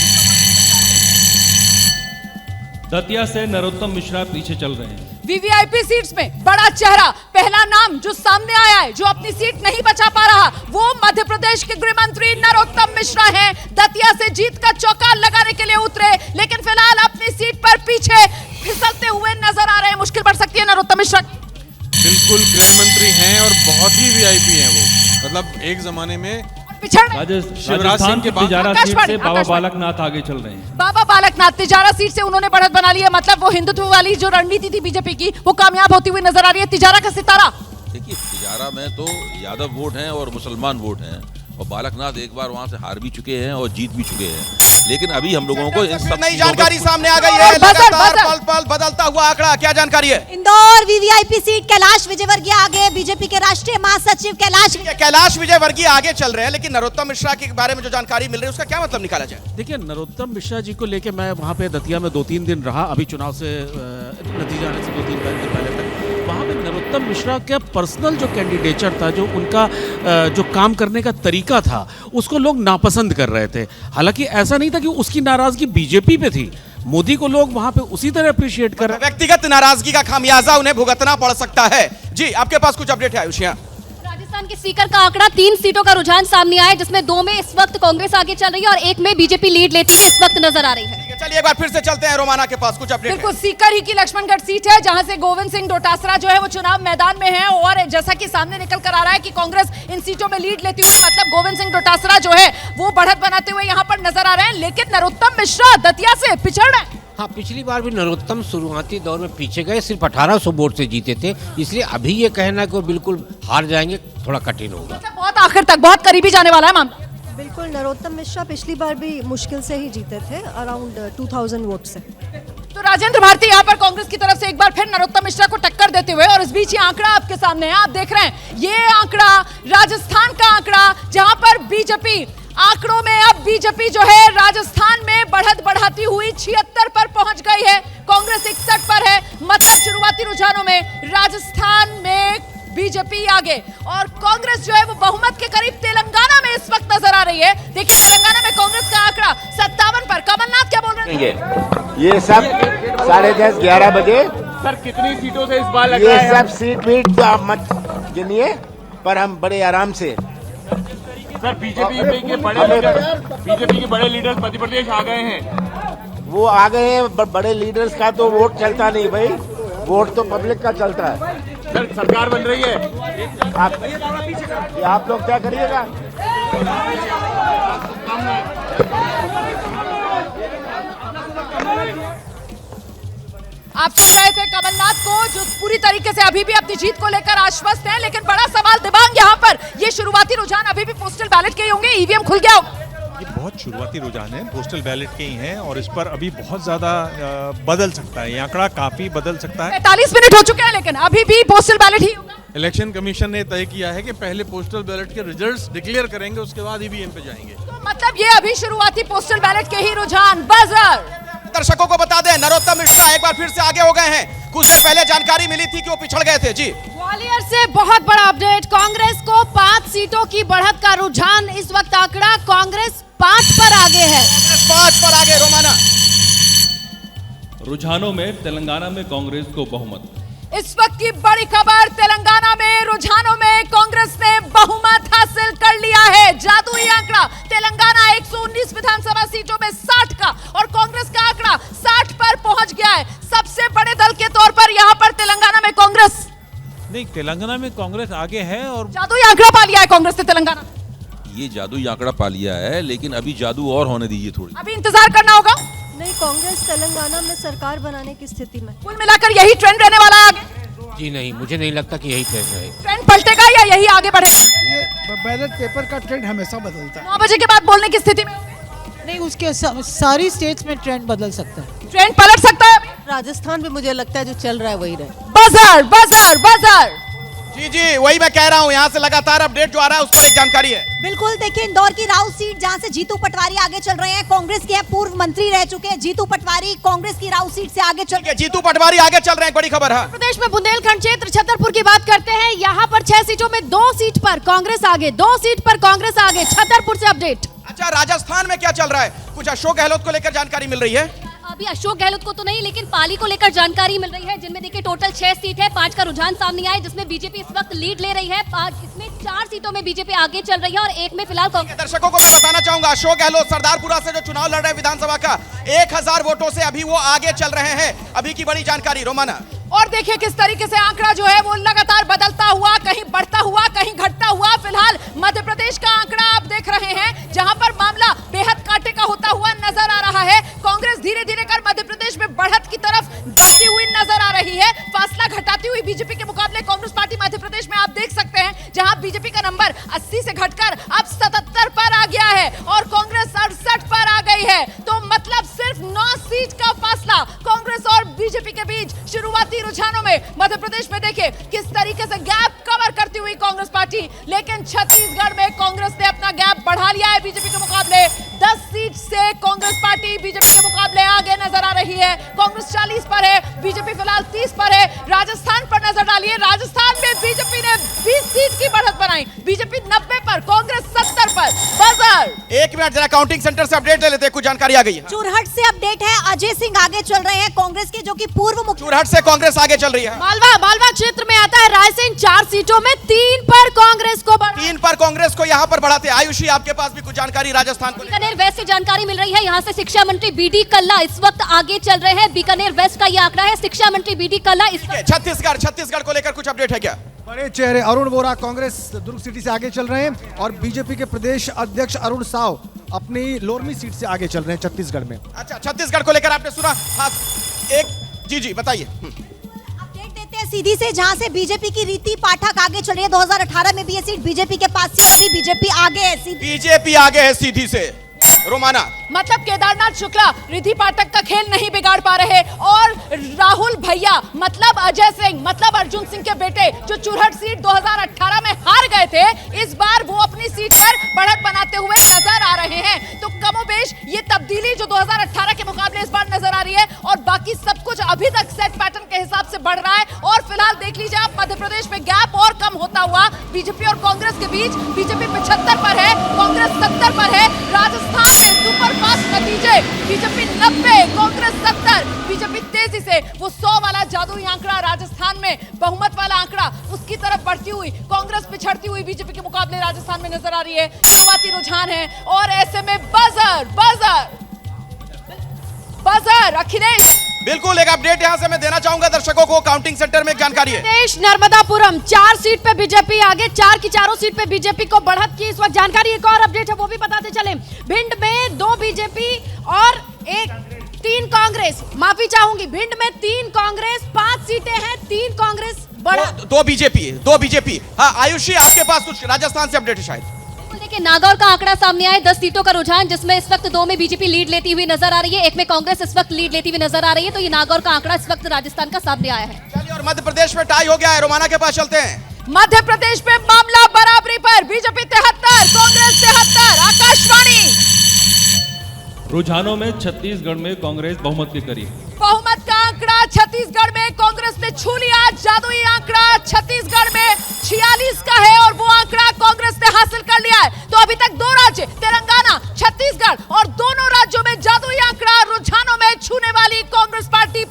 दतिया से नरोत्तम मिश्रा पीछे चल रहे हैं। वीवीआईपी सीट्स में बड़ा चेहरा, पहला नाम जो सामने आया है, जो अपनी सीट नहीं बचा पा रहा, वो मध्य प्रदेश के गृह मंत्री नरोत्तम मिश्रा हैं। दतिया से जीत का चौका लगाने के लिए उतरे, लेकिन फिलहाल अपनी सीट पर पीछे फिसलते हुए नजर आ रहे हैं। मुश्किल पड़ सकती है नरोत्तम मिश्रा। बिल्कुल गृह मंत्री हैं और बहुत ही वीआईपी हैं वो, मतलब एक जमाने में राजस्थान के तिजारा सीट से बाबा बालकनाथ आगे चल रहे हैं। बाबा बालकनाथ तिजारा सीट से उन्होंने बढ़त बना ली है, मतलब वो हिंदुत्व वाली जो रणनीति थी बीजेपी की, वो कामयाब होती हुई नजर आ रही है। तिजारा का सितारा, देखिए तिजारा में तो यादव वोट हैं और मुसलमान वोट हैं, और बालकनाथ एक बार वहां से हार भी चुके हैं और जीत भी चुके हैं, लेकिन अभी हम लोगों को इन सब नई जानकारी सामने आ गई है। लगातार पल पल बदलता हुआ आंकड़ा, क्या जानकारी है? इंदौर वीवीआईपी सीट, कैलाश विजयवर्गीय आगे, बीजेपी के राष्ट्रीय महासचिव कैलाश विजयवर्गीय आगे चल रहे हैं, लेकिन नरोत्तम मिश्रा के बारे में जो जानकारी मिल रही है उसका क्या मतलब निकाला जाए? देखिए, नरोत्तम मिश्रा जी को लेकर मैं वहाँ पे दतिया में 2-3 दिन रहा, अभी चुनाव से नतीजा आने से 2-3 दिन पहले तक। वहाँ पे नरोत्तम मिश्रा का पर्सनल जो कैंडिडेचर था, जो उनका जो काम करने का तरीका था, उसको लोग नापसंद कर रहे थे। हालांकि ऐसा नहीं था कि उसकी नाराजगी बीजेपी पे थी, मोदी को लोग वहां पे उसी तरह अप्रिशिएट कर रहे। व्यक्तिगत नाराजगी का खामियाजा उन्हें भुगतना पड़ सकता है। जी, आपके पास कुछ अपडेट है आयुषिया? राजस्थान के स्पीकर का आंकड़ा, 3 सीटों का रुझान सामने आया, जिसमें 2 में इस वक्त कांग्रेस आगे चल रही है और 1 में बीजेपी लीड लेती है इस वक्त नजर आ रही है। चलिए एक बार फिर से चलते हैं रोमाना के पास, कुछ अपडेट। बिल्कुल, सीकर ही की लक्ष्मणगढ़ सीट है, जहां से गोविंद सिंह डोटासरा जो है वो चुनाव मैदान में है, और जैसा कि सामने निकल कर आ रहा है कि कांग्रेस इन सीटों में लीड लेती हुई, मतलब गोविंद सिंह डोटासरा जो है वो बढ़त बनाते हुए यहाँ पर नजर आ रहे हैं, लेकिन नरोत्तम मिश्रा दतिया से पिछड़ रहे हैं। हाँ, पिछली बार भी नरोत्तम शुरुआती दौर में पीछे गए, सिर्फ 1800 वोट से जीते थे, इसलिए अभी ये कहना कि वो बिल्कुल हार जाएंगे थोड़ा कठिन होगा। मतलब बहुत आखिर तक, बहुत करीबी जाने वाला है मामला। बिल्कुल, नरोत्तम मिश्रा पिछली बार भी मुश्किल से ही जीते थे, अराउंड 2000 वोट से। तो राजेंद्र भारती यहाँ पर कांग्रेस की तरफ से एक बार फिर नरोत्तम मिश्रा को टक्कर देते हुए, और इस बीच ये आंकड़ा आपके सामने है, आप देख रहे हैं ये आंकड़ा, राजस्थान का आंकड़ा, जहां पर बीजेपी आंकड़ों में, अब बीजेपी जो है राजस्थान में बढ़त बढ़ाती हुई 76 पर पहुंच गई है, कांग्रेस 61 पर है। मतलब शुरुआती रुझानों में राजस्थान में बीजेपी आगे, और कांग्रेस जो है वो बहुमत के करीब तेलंगाना में इस वक्त नजर आ रही है। देखिए तेलंगाना में कांग्रेस का आंकड़ा 57 पर। कमलनाथ क्या बोल रहे हैं? ये सब 10:30-11 बजे सर कितनी सीटों से इस बार लग रहा है? ये सब सीट वीट तो आप मत गिनिए, पर हम बड़े आराम से। सर बीजेपी के बड़े लीडर्स मध्य प्रदेश आ गए हैं। वो आ गए हैं, बड़े लीडर्स का तो वोट चलता नहीं भाई, वोट तो पब्लिक का चलता है। सर सरकार बन रही है, आप लोग क्या करिएगा? आप सुन रहे थे कमलनाथ को, जो पूरी तरीके से अभी भी अपनी जीत को लेकर आश्वस्त है, लेकिन बड़ा सवाल दिमाग यहाँ पर, ये शुरुआती रुझान अभी भी पोस्टल बैलेट के ही होंगे, ईवीएम खुल गया होगा? ये बहुत शुरुआती रुझान है, पोस्टल बैलेट के ही हैं, और इस पर अभी बहुत ज्यादा बदल सकता है, ये आंकड़ा काफी बदल सकता है। 45 मिनट हो चुके हैं, लेकिन अभी भी पोस्टल बैलेट ही होगा। इलेक्शन कमीशन ने तय किया है कि पहले पोस्टल बैलेट के रिजल्ट्स डिक्लेयर करेंगे, उसके बाद ईवीएम पे जाएंगे। तो मतलब ये अभी शुरुआती पोस्टल बैलेट के ही रुझान। बजर दर्शकों को बता दें, नरोत्तम मिश्रा एक बार फिर से आगे हो गए हैं। कुछ देर पहले जानकारी मिली थी कि वो पिछड़ गए थे। जी, ग्वालियर से बहुत बड़ा अपडेट, कांग्रेस को 5 सीटों की बढ़त का रुझान, इस वक्त आंकड़ा कांग्रेस 5 पर आगे है। 5 पर आगे रोमाना। रुझानों में तेलंगाना में कांग्रेस को बहुमत। इस वक्त की बड़ी खबर, तेलंगाना में रुझानों में कांग्रेस ने बहुमत हासिल कर लिया है। जादुई आंकड़ा, तेलंगाना 119 विधानसभा सीटों में 60 का और कांग्रेस का आंकड़ा 60 पर पहुंच गया है। सबसे बड़े दल के तौर पर यहां पर तेलंगाना में कांग्रेस, नहीं, तेलंगाना में कांग्रेस आगे है और जादुई आंकड़ा पा लिया है कांग्रेस ने तेलंगाना। ये जादुई आंकड़ा पा लिया है, लेकिन अभी जादू और होने दीजिए थोड़ी। अभी इंतजार करना होगा। नहीं, कांग्रेस तेलंगाना में सरकार बनाने की स्थिति में। कुल मिलाकर यही ट्रेंड रहने वाला है आगे। जी नहीं, मुझे नहीं लगता कि यही ट्रेंड है। ट्रेंड पलटेगा या यही आगे बढ़ेगा? ये बैलेट पेपर का ट्रेंड हमेशा बदलता है। 9 बजे के बाद बोलने की स्थिति में नहीं, उसके सारी स्टेट्स में ट्रेंड बदल सकता है, ट्रेंड पलट सकता है। राजस्थान में मुझे लगता है जो चल रहा है वही रहे। Buzzer buzzer buzzer. जी जी, वही मैं कह रहा हूँ, यहाँ से लगातार अपडेट जो आ रहा है उस पर एक जानकारी है। बिल्कुल, देखिए इंदौर की राउ सीट जहां से जीतू पटवारी आगे चल रहे हैं, कांग्रेस के पूर्व मंत्री रह चुके हैं जीतू पटवारी, कांग्रेस की राउ सीट से आगे चल रहे हैं। जीतू पटवारी आगे चल रहे हैं, बड़ी खबर है। प्रदेश में बुंदेलखंड क्षेत्र छतरपुर की बात करते हैं। यहाँ पर 6 सीटों में 2 सीट पर कांग्रेस आगे, 2 सीट पर कांग्रेस आगे। छतरपुर से अपडेट। अच्छा, राजस्थान में क्या चल रहा है? कुछ अशोक गहलोत को लेकर जानकारी मिल रही है। अभी अशोक गहलोत को तो नहीं, लेकिन पाली को लेकर जानकारी मिल रही है, जिनमें देखिए टोटल 6 सीट है, 5 का रुझान सामने आया, जिसमें बीजेपी इस वक्त लीड ले रही है। इसमें 4 सीटों में बीजेपी आगे चल रही है और 1 में फिलहाल कांग्रेस। दर्शकों को मैं बताना चाहूंगा, अशोक गहलोत सरदारपुरा से जो चुनाव लड़ रहे हैं विधानसभा का, 1000 वोटों से अभी वो आगे चल रहे हैं। अभी की बड़ी जानकारी, रोमाना। और देखिए किस तरीके से आंकड़ा जो है वो लगातार बदलता हुआ, कहीं बढ़ता हुआ, कहीं घटता हुआ। फिलहाल मध्य प्रदेश का आंकड़ा आप देख रहे हैं, जहां पर मामला बेहद कांटे का होता हुआ नजर आ रहा है। कांग्रेस धीरे धीरे कर मध्य प्रदेश में बढ़त की तरफ बढ़ती हुई नजर आ रही है। फासला घटाती हुई बीजेपी के मुकाबले कांग्रेस पार्टी मध्य प्रदेश में आप देख सकते हैं, जहां बीजेपी का नंबर 80 से घटकर अब 77 पर आ गया है और कांग्रेस 68 पर आ गई है। तो मतलब सिर्फ 9 सीट का फासला कांग्रेस और बीजेपी के बीच। शुरुआती रुझानों में मध्य प्रदेश में देखिए किस तरीके से गैप कवर करती हुई कांग्रेस पार्टी, लेकिन छत्तीसगढ़ में कांग्रेस ने अपना गैप बढ़ा लिया है बीजेपी के मुकाबले। 10 सीट से कांग्रेस पार्टी बीजेपी के मुकाबले आगे नजर आ रही है। कांग्रेस 40 पर है, बीजेपी फिलहाल 30 पर है। राजस्थान पर नजर डालिए, राजस्थान में बीजेपी ने 20 सीट की बढ़त बनाई, बीजेपी 90 पर, कांग्रेस 70 पर। बजर। एक मिनट, जरा काउंटिंग सेंटर से अपडेट ले लेते हैं, कुछ जानकारी आ गई है। चुरहट से अपडेट है, अजय सिंह आगे चल रहे हैं कांग्रेस के, जो कि पूर्व मुख्य। चुरहट से कांग्रेस आगे चल रही है। मालवा क्षेत्र में आता है रायसेन, 4 सीटों में 3 पर कांग्रेस को 3 पर कांग्रेस को यहाँ पर बढ़ाते। आयुषी, आपके पास भी कुछ जानकारी राजस्थान को? बीकानेर वेस्ट से जानकारी मिल रही है, यहाँ से शिक्षा मंत्री बीडी कल्ला इस वक्त आगे चल रहे हैं। बीकानेर वेस्ट का ये आंकड़ा है, शिक्षा मंत्री बीडी कल्ला इस वक्त। छत्तीसगढ़ को लेकर कुछ अपडेट है क्या? बड़े चेहरे अरुण वोरा कांग्रेस दुर्ग सिटी से आगे चल रहे हैं और बीजेपी के प्रदेश अध्यक्ष अरुण साव अपनी लोरमी सीट से आगे चल रहे हैं छत्तीसगढ़ में। अच्छा, छत्तीसगढ़ को लेकर आपने सुना? हाँ, जी बताइए। अपडेट देते हैं सीधी से, जहां से बीजेपी की रीति पाठक आगे चल रही है। 2018 में भी ये सीट बीजेपी के पास थी और अभी बीजेपी आगे है। बीजेपी आगे है सीधी से, रोमाना। मतलब केदारनाथ शुक्ला रिद्धि पाठक का खेल नहीं बिगाड़ पा रहे और राहुल भैया मतलब अजय सिंह मतलब अर्जुन सिंह के बेटे जो चुरहट सीट 2018 में हार गए थे, इस बार वो अपनी सीट पर बढ़त बनाते हुए नजर आ रहे हैं। तो कमोबेश ये तब्दीली जो 2018 के मुकाबले इस बार नजर आ रही है और बाकी सब कुछ अभी तक सेट पैटर्न के हिसाब से बढ़ रहा है। और फिलहाल देख लीजिए आप, मध्य प्रदेश में गैप और कम होता हुआ बीजेपी और कांग्रेस के बीच। बीजेपी 75 पर है, कांग्रेस 70 पर है। राजस्थान में सुपरफास्ट नतीजे, बीजेपी 90, कांग्रेस 70। बीजेपी तेजी से वो 100 वाला जादुई आंकड़ा, राजस्थान में बहुमत वाला आंकड़ा, उसकी तरफ बढ़ती हुई कांग्रेस पिछड़ती हुई बीजेपी के मुकाबले राजस्थान में नजर आ रही है। शुरुआती रुझान है और ऐसे में बजर अखिलेश। बिल्कुल, एक अपडेट यहां से मैं देना चाहूंगा दर्शकों को, काउंटिंग सेंटर में जानकारी है। देश नर्मदापुरम 4 सीट पे बीजेपी आगे, 4 की चारों सीट पे बीजेपी को बढ़त की इस वक्त जानकारी। एक और अपडेट है वो भी बताते चले, भिंड में 2 बीजेपी और 3 कांग्रेस, माफी चाहूंगी, भिंड में 3 कांग्रेस, 5 सीटें हैं, 3 कांग्रेस, 2 बीजेपी। हाँ आयुषी, आपके पास कुछ राजस्थान से अपडेट है शायद? देखिए नागौर का आंकड़ा सामने आया, 10 सीटों का रुझान, जिसमें इस वक्त 2 में बीजेपी लीड लेती हुई नजर आ रही है, 1 में कांग्रेस इस वक्त लीड लेती हुई नजर आ रही है। तो ये नागौर का आंकड़ा इस वक्त राजस्थान का सामने आया है। चलिए, और मध्य प्रदेश में टाई हो गया है, रोमाना के पास चलते हैं। मध्य प्रदेश में मामला बराबरी पर, बीजेपी 73, कांग्रेस 73। आकाशवाणी। रुझानों में छत्तीसगढ़ में कांग्रेस बहुमत के करीब। बहुमत का आंकड़ा छत्तीसगढ़ में कांग्रेस ने छू लिया। जादुई आंकड़ा छत्तीसगढ़ में 46 का है और वो आंकड़ा कांग्रेस ने हासिल कर लिया है। तो अभी तक 2 राज्य तेलंगाना, छत्तीसगढ़ और दोनों राज्यों में जादुई आंकड़ा रुझानों में छूने वाली कांग्रेस पार्टी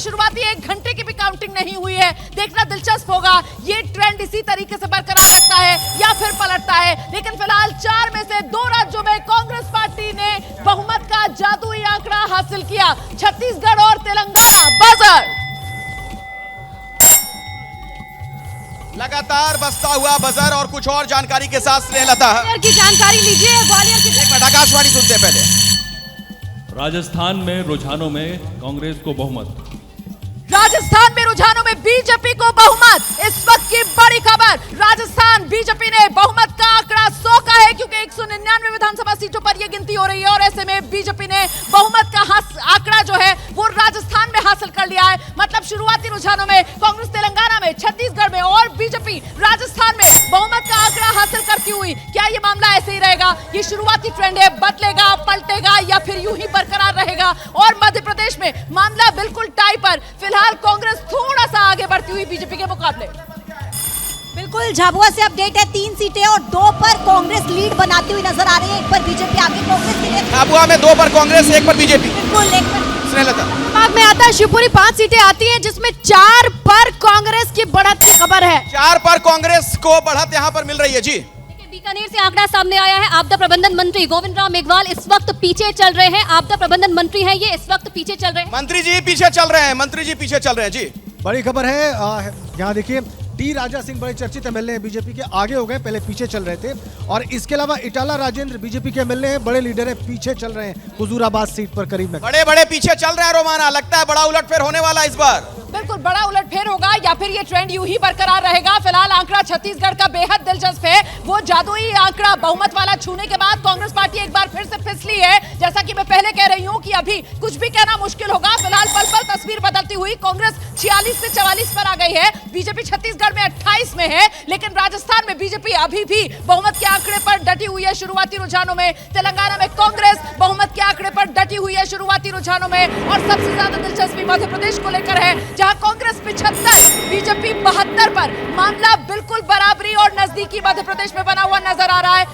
शुरुआती 1 घंटे की भी काउंटिंग नहीं हुई है। देखना दिलचस्प होगा ये ट्रेंड इसी तरीके से बरकरार रहता है या फिर पलटता है। लेकिन फिलहाल 4 में से 2 राज्यों में कांग्रेस पार्टी ने बहुमत का जादुई आंकड़ा हासिल किया, छत्तीसगढ़ और तेलंगाना। बजर लगातार बजता हुआ बजर और कुछ और जानकारी के साथ स्नेहलता की जानकारी लीजिए। ग्वालियर की एक मिनट, आकाशवाणी सुनते हैं पहले। राजस्थान में रुझानों में कांग्रेस को बहुमत। राजस्थान में रुझानों में बीजेपी को बहुमत। इस वक्त की बड़ी खबर, राजस्थान बीजेपी ने बहुमत का आंकड़ा 100 का है, क्योंकि 199 विधानसभा सीटों पर यह गिनती हो रही है और ऐसे में बीजेपी ने बहुमत का आंकड़ा जो है वो राजस्थान में हासिल कर लिया है। मतलब शुरुआती रुझानों में कांग्रेस तेलंगाना में, छत्तीसगढ़ में और बीजेपी राजस्थान में बहुमत का आंकड़ा हासिल करती हुई। क्या ये मामला ऐसे ही रहेगा? ये शुरुआती ट्रेंड है, बदलेगा, पलटेगा या फिर यूं ही बरकरार रहेगा? और मध्य प्रदेश में मामला बिल्कुल टाई पर, फिलहाल कांग्रेस थोड़ा सा आगे बढ़ती हुई बीजेपी के मुकाबले। बिल्कुल, झाबुआ से अपडेट है, 3 सीटें और 2 पर कांग्रेस लीड बनाती हुई नजर आ रही है। 1 पर बीजेपी आगे, कांग्रेस के लिए झाबुआ में 2 पर कांग्रेस, 1 पर बीजेपी। बिल्कुल, 1 पर स्नेहलता दिमाग में आता है शिवपुरी 5 सीटें आती हैं, जिसमें 4 पर कांग्रेस की बढ़त की खबर है। 4 पर कांग्रेस को बढ़त यहां पर मिल रही है। जी, बीकानेर से आंकड़ा सामने आया है। आपदा प्रबंधन मंत्री गोविंद राम मेघवाल इस वक्त पीछे चल रहे हैं। आपदा प्रबंधन मंत्री हैं ये, इस वक्त पीछे चल रहे हैं। मंत्री जी पीछे चल रहे हैं, मंत्री जी पीछे चल रहे हैं। जी, बड़ी खबर है। यहाँ देखिए, टी राजा सिंह बड़े चर्चित एमएलए हैं, बीजेपी के आगे हो गए, पहले पीछे चल रहे थे। और इसके अलावा इटाला राजेंद्र बीजेपी के एमएलए हैं, बड़े लीडर हैं, पीछे चल रहे हैं हुजूराबाद सीट पर करीब में। बड़े पीछे चल रहे हैं। रोमाना लगता है बड़ा उलटफेर होने वाला इस बार। बिल्कुल बड़ा उलटफेर होगा या फिर ये ट्रेंड यूं ही बरकरार रहेगा। फिलहाल आंकड़ा छत्तीसगढ़ का बेहद दिलचस्प है। वो जादुई आंकड़ा बहुमत वाला छूने के बाद कांग्रेस पार्टी एक बार फिर से फिसली है। जैसा कि मैं पहले कह रही हूं कि अभी कुछ भी कहना मुश्किल होगा। फिलहाल पल पल तस्वीर बदलती हुई कांग्रेस 46 से 44 पर आ गई है। बीजेपी छत्तीसगढ़ में 28 में है, लेकिन राजस्थान में बीजेपी अभी भी बहुमत के आंकड़े पर डटी हुई है शुरुआती रुझानों में। तेलंगाना में कांग्रेस बहुमत के आंकड़े पर डटी हुई है शुरुआती रुझानों में। और सबसे ज्यादा दिलचस्पी मध्य प्रदेश को लेकर है, जहां कांग्रेस 75, बीजेपी 72 पर। मामला बिल्कुल बराबरी और नजदीकी मध्य प्रदेश में बना हुआ नजर आ रहा है।